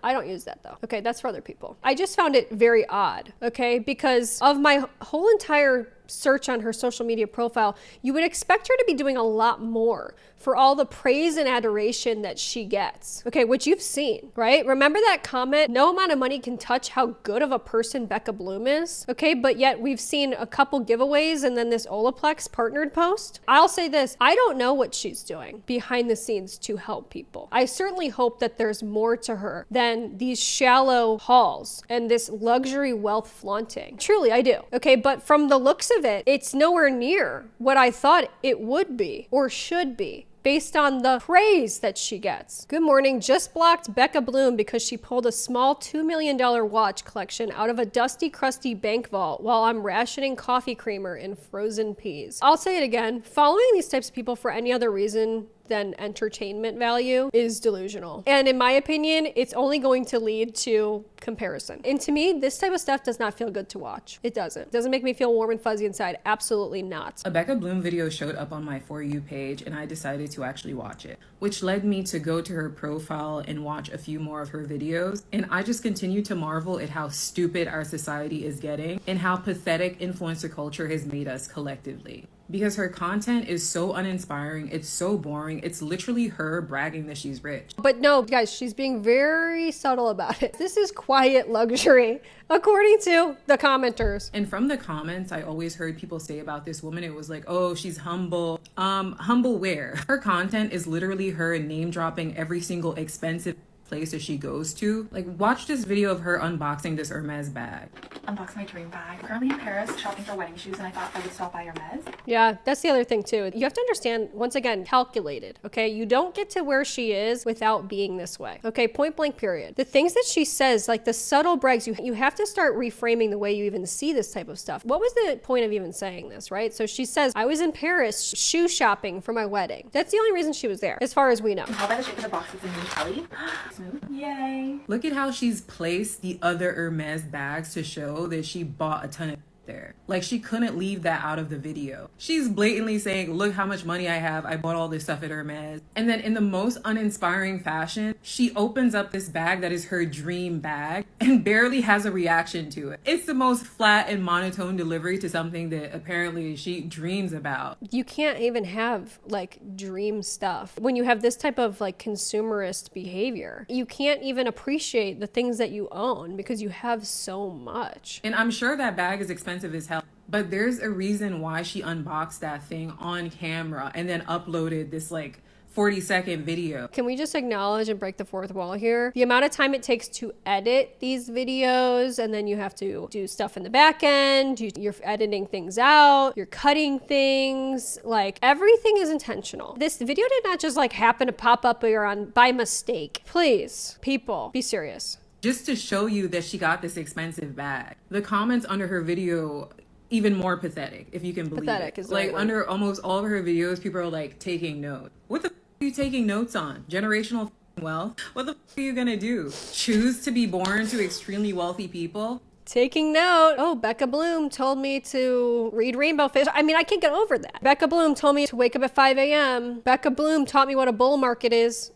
I don't use that though. Okay, that's for other people. I just found it very odd, okay? Because of my whole entire search on her social media profile, you would expect her to be doing a lot more for all the praise and adoration that she gets, okay, which you've seen, right? Remember that comment, no amount of money can touch how good of a person Becca Bloom is, okay? But yet we've seen a couple giveaways and then this Olaplex partnered post. I'll say this, I don't know what she's doing behind the scenes to help people. I certainly hope that there's more to her than these shallow hauls and this luxury wealth flaunting. Truly, I do, okay? But from the looks of it, it's nowhere near what I thought it would be or should be, based on the praise that she gets. Good morning, just blocked Becca Bloom because she pulled a small $2 million watch collection out of a dusty, crusty bank vault while I'm rationing coffee creamer and frozen peas. I'll say it again, following these types of people for any other reason than entertainment value is delusional. And in my opinion, it's only going to lead to comparison. And to me, this type of stuff does not feel good to watch. It doesn't. It doesn't make me feel warm and fuzzy inside. Absolutely not. A Becca Bloom video showed up on my For You page and I decided to actually watch it, which led me to go to her profile and watch a few more of her videos. And I just continue to marvel at how stupid our society is getting and how pathetic influencer culture has made us collectively. Because her content is so uninspiring, it's so boring, it's literally her bragging that she's rich. But no, guys, she's being very subtle about it. This is quiet luxury, according to the commenters. And from the comments, I always heard people say about this woman, it was like, oh, she's humble. Humble where? Her content is literally her name dropping every single expensive place that she goes to. Like, watch this video of her unboxing this Hermes bag. Unbox my dream bag. I'm currently in Paris shopping for wedding shoes and I thought I would stop by Hermes. Yeah, that's the other thing too. You have to understand, once again, calculated, okay? You don't get to where she is without being this way, okay? Point blank period. The things that she says, like the subtle brags, you have to start reframing the way you even see this type of stuff. What was the point of even saying this, right? So she says, I was in Paris shoe shopping for my wedding. That's the only reason she was there, as far as we know. How by the shape of the box, it's a new Kelly. Smooth. Yay. Look at how she's placed the other Hermes bags to show that she bought a ton of there. Like, she couldn't leave that out of the video. She's blatantly saying, look how much money I have. I bought all this stuff at Hermes. And then in the most uninspiring fashion, she opens up this bag that is her dream bag and barely has a reaction to it. It's the most flat and monotone delivery to something that apparently she dreams about. You can't even have like dream stuff when you have this type of like consumerist behavior. You can't even appreciate the things that you own because you have so much. And I'm sure that bag is expensive as hell, but there's a reason why she unboxed that thing on camera and then uploaded this like 40-second video. Can we just acknowledge and break the fourth wall here? The amount of time it takes to edit these videos, and then you have to do stuff in the back end, you're editing things out, you're cutting things, like everything is intentional. This video did not just like happen to pop up or on by mistake. Please, people, be serious. Just to show you that she got this expensive bag. The comments under her video, even more pathetic, if you can believe Pathetic it. is the Like right word. under almost all of her videos, people are like taking notes. What the are you taking notes on? Generational wealth? What the are you gonna do? Choose to be born to extremely wealthy people? Taking note. Oh, Becca Bloom told me to read Rainbow Fish. I mean, I can't get over that. Becca Bloom told me to wake up at 5 a.m. Becca Bloom taught me what a bull market is.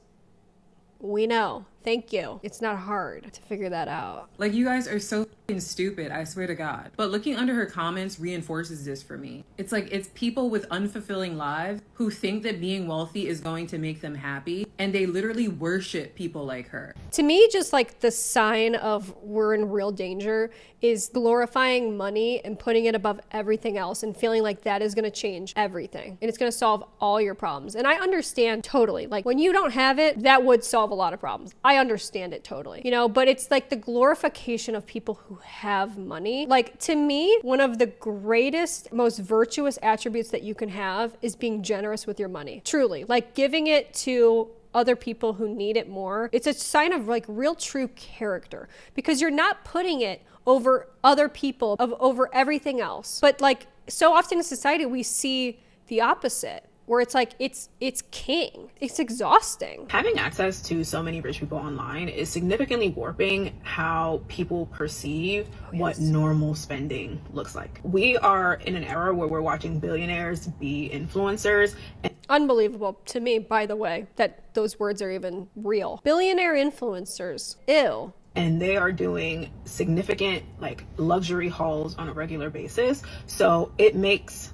We know. Thank you. It's not hard to figure that out. Like, you guys are so fucking stupid, I swear to God. But looking under her comments reinforces this for me. It's like, it's people with unfulfilling lives who think that being wealthy is going to make them happy, and they literally worship people like her. To me, just like the sign of we're in real danger is glorifying money and putting it above everything else and feeling like that is going to change everything and it's going to solve all your problems. And I understand totally, like when you don't have it, that would solve a lot of problems. I understand it totally, you know, but it's like the glorification of people who have money. Like, to me, one of the greatest, most virtuous attributes that you can have is being generous with your money. Truly, like giving it to other people who need it more. It's a sign of like real true character because you're not putting it over other people, over everything else. But like so often in society, we see the opposite, where it's like it's king. It's exhausting. Having access to so many rich people online is significantly warping how people perceive what normal spending looks like. We are in an era where we're watching billionaires be influencers. Unbelievable to me, by the way, that those words are even real. Billionaire influencers. Ew. And they are doing significant like luxury hauls on a regular basis. So it makes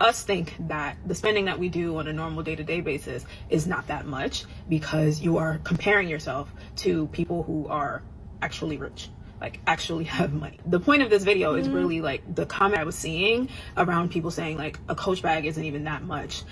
us think that the spending that we do on a normal day-to-day basis is not that much because you are comparing yourself to people who are actually rich, like actually have money. The point of this video is really like the comment I was seeing around people saying like a Coach bag isn't even that much,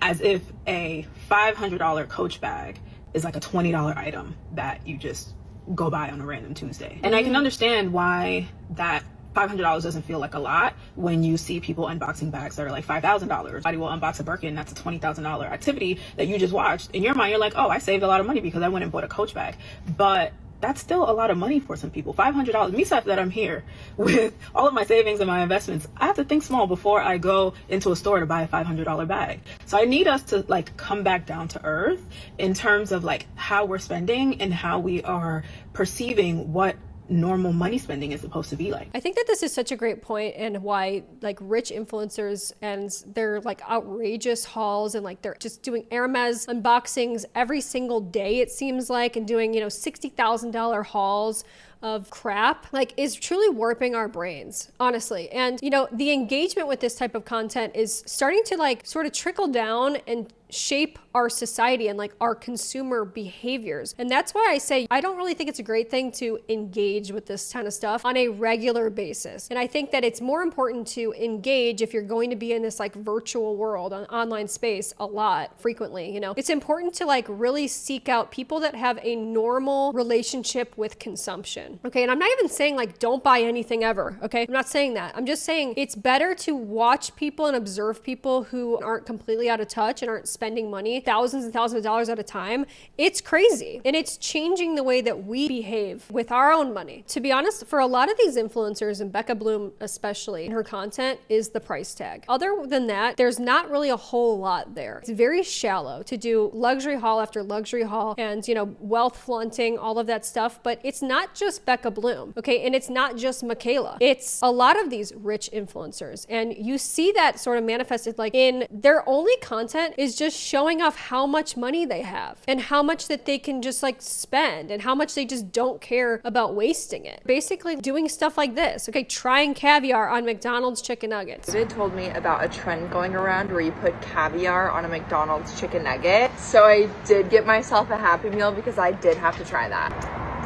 as if a $500 Coach bag is like a $20 item that you just go buy on a random Tuesday. And I can understand why that $500 doesn't feel like a lot when you see people unboxing bags that are like $5,000. Somebody will unbox a Birkin, that's a $20,000 activity that you just watched. In your mind, you're like, oh, I saved a lot of money because I went and bought a Coach bag. But that's still a lot of money for some people. $500. Me, stuff that I'm here with all of my savings and my investments, I have to think small before I go into a store to buy a $500 bag. So I need us to like come back down to earth in terms of like how we're spending and how we are perceiving what normal money spending is supposed to be like. I think that this is such a great point, and why like rich influencers and their like outrageous hauls and like they're just doing Hermes unboxings every single day, it seems like, and doing, you know, $60,000 hauls of crap, like, is truly warping our brains, honestly. And, you know, the engagement with this type of content is starting to like sort of trickle down and shape our society and like our consumer behaviors. And that's why I say I don't really think it's a great thing to engage with this kind of stuff on a regular basis. And I think that it's more important to engage if you're going to be in this like virtual world, on online space a lot, frequently, you know. It's important to like really seek out people that have a normal relationship with consumption. Okay, and I'm not even saying like don't buy anything ever, okay? I'm not saying that. I'm just saying it's better to watch people and observe people who aren't completely out of touch and aren't spending money, thousands and thousands of dollars at a time. It's crazy. And it's changing the way that we behave with our own money. To be honest, for a lot of these influencers, and Becca Bloom especially, in her content is the price tag. Other than that, there's not really a whole lot there. It's very shallow to do luxury haul after luxury haul and, you know, wealth flaunting, all of that stuff. But it's not just Becca Bloom, okay? And it's not just Michaela. It's a lot of these rich influencers. And you see that sort of manifested like in their only content is just showing off how much money they have and how much that they can just like spend and how much they just don't care about wasting it. Basically doing stuff like this, okay? Trying caviar on McDonald's chicken nuggets. David told me about a trend going around where you put caviar on a McDonald's chicken nugget. So I did get myself a Happy Meal because I did have to try that.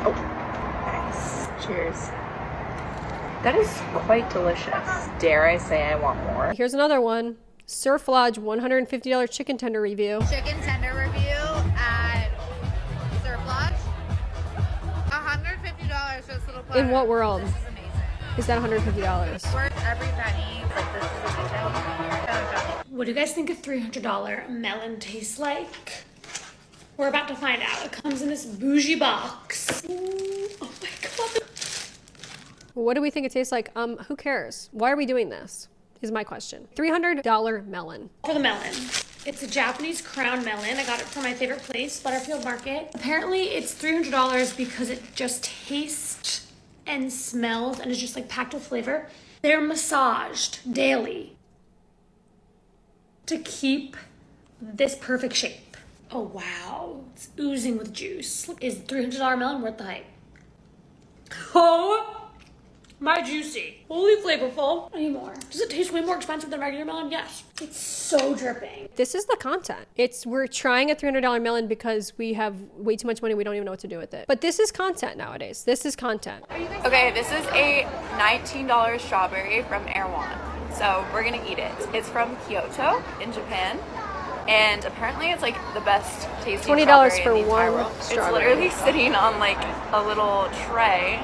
Oh, nice. Cheers. That is quite delicious. Dare I say I want more. Here's another one. Surf Lodge $150 chicken tender review. Chicken tender review at Surf Lodge. $150 for this little platter. In what world? This is amazing. Is that $150? Worth every penny. Like, this is amazing. What do you guys think a $300 melon tastes like? We're about to find out. It comes in this bougie box. Ooh, oh my god. What do we think it tastes like? Who cares? Why are we doing this? Is my question. $300 melon. For the melon. It's a Japanese crown melon. I got it from my favorite place, Butterfield Market. Apparently it's $300 because it just tastes and smells and is just like packed with flavor. They're massaged daily to keep this perfect shape. Oh wow, it's oozing with juice. Is the $300 melon worth the hype? Oh my juicy. Holy flavorful. I need more. Does it taste way more expensive than regular melon? Yes. It's so dripping. This is the content. We're trying a $300 melon because we have way too much money. We don't even know what to do with it. But this is content nowadays. This is content. Okay, this is a $19 strawberry from Erewhon. So we're gonna eat it. It's from Kyoto in Japan. And apparently it's like the best tasting $20 strawberry for in the entire one world. It's strawberry. literally sitting on like a little tray.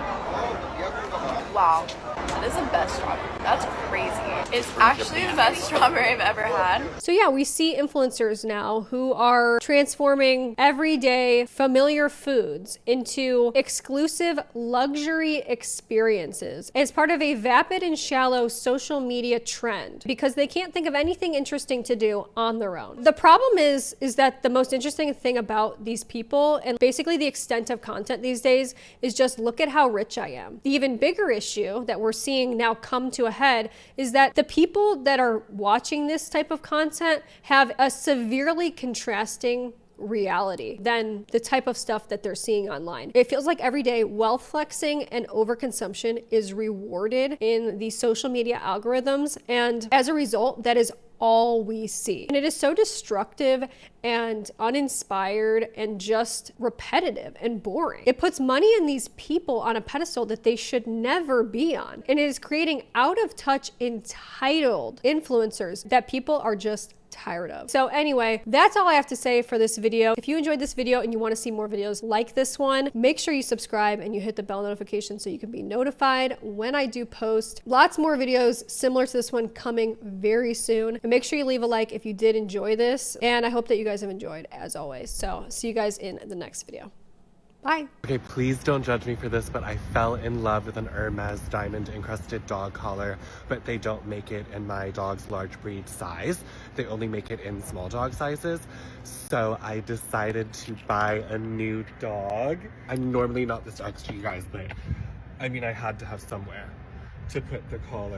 Wow, that is the best strawberry. That's crazy. It's actually the best strawberry I've ever had. So yeah, we see influencers now who are transforming everyday familiar foods into exclusive luxury experiences as part of a vapid and shallow social media trend because they can't think of anything interesting to do on their own. The problem is that the most interesting thing about these people and basically the extent of content these days is just look at how rich I am. The even bigger issue that we're seeing now come to a head is that the people that are watching this type of content have a severely contrasting reality than the type of stuff that they're seeing online. It feels like every day wealth flexing and overconsumption is rewarded in the social media algorithms, and as a result, that is all we see. And it is so destructive and uninspired and just repetitive and boring. It puts money in these people on a pedestal that they should never be on. And it is creating out of touch, entitled influencers that people are just tired of. So anyway, that's all I have to say for this video. If you enjoyed this video and you want to see more videos like this one, make sure you subscribe and you hit the bell notification so you can be notified when I do post. Lots more videos similar to this one coming very soon. And make sure you leave a like if you did enjoy this. And I hope that you guys have enjoyed as always. So see you guys in the next video. Bye. Okay, please don't judge me for this, but I fell in love with an Hermes diamond encrusted dog collar, but they don't make it in my dog's large breed size. They only make it in small dog sizes. So I decided to buy a new dog. I'm normally not this extra, you guys, but I mean, I had to have somewhere to put the collar.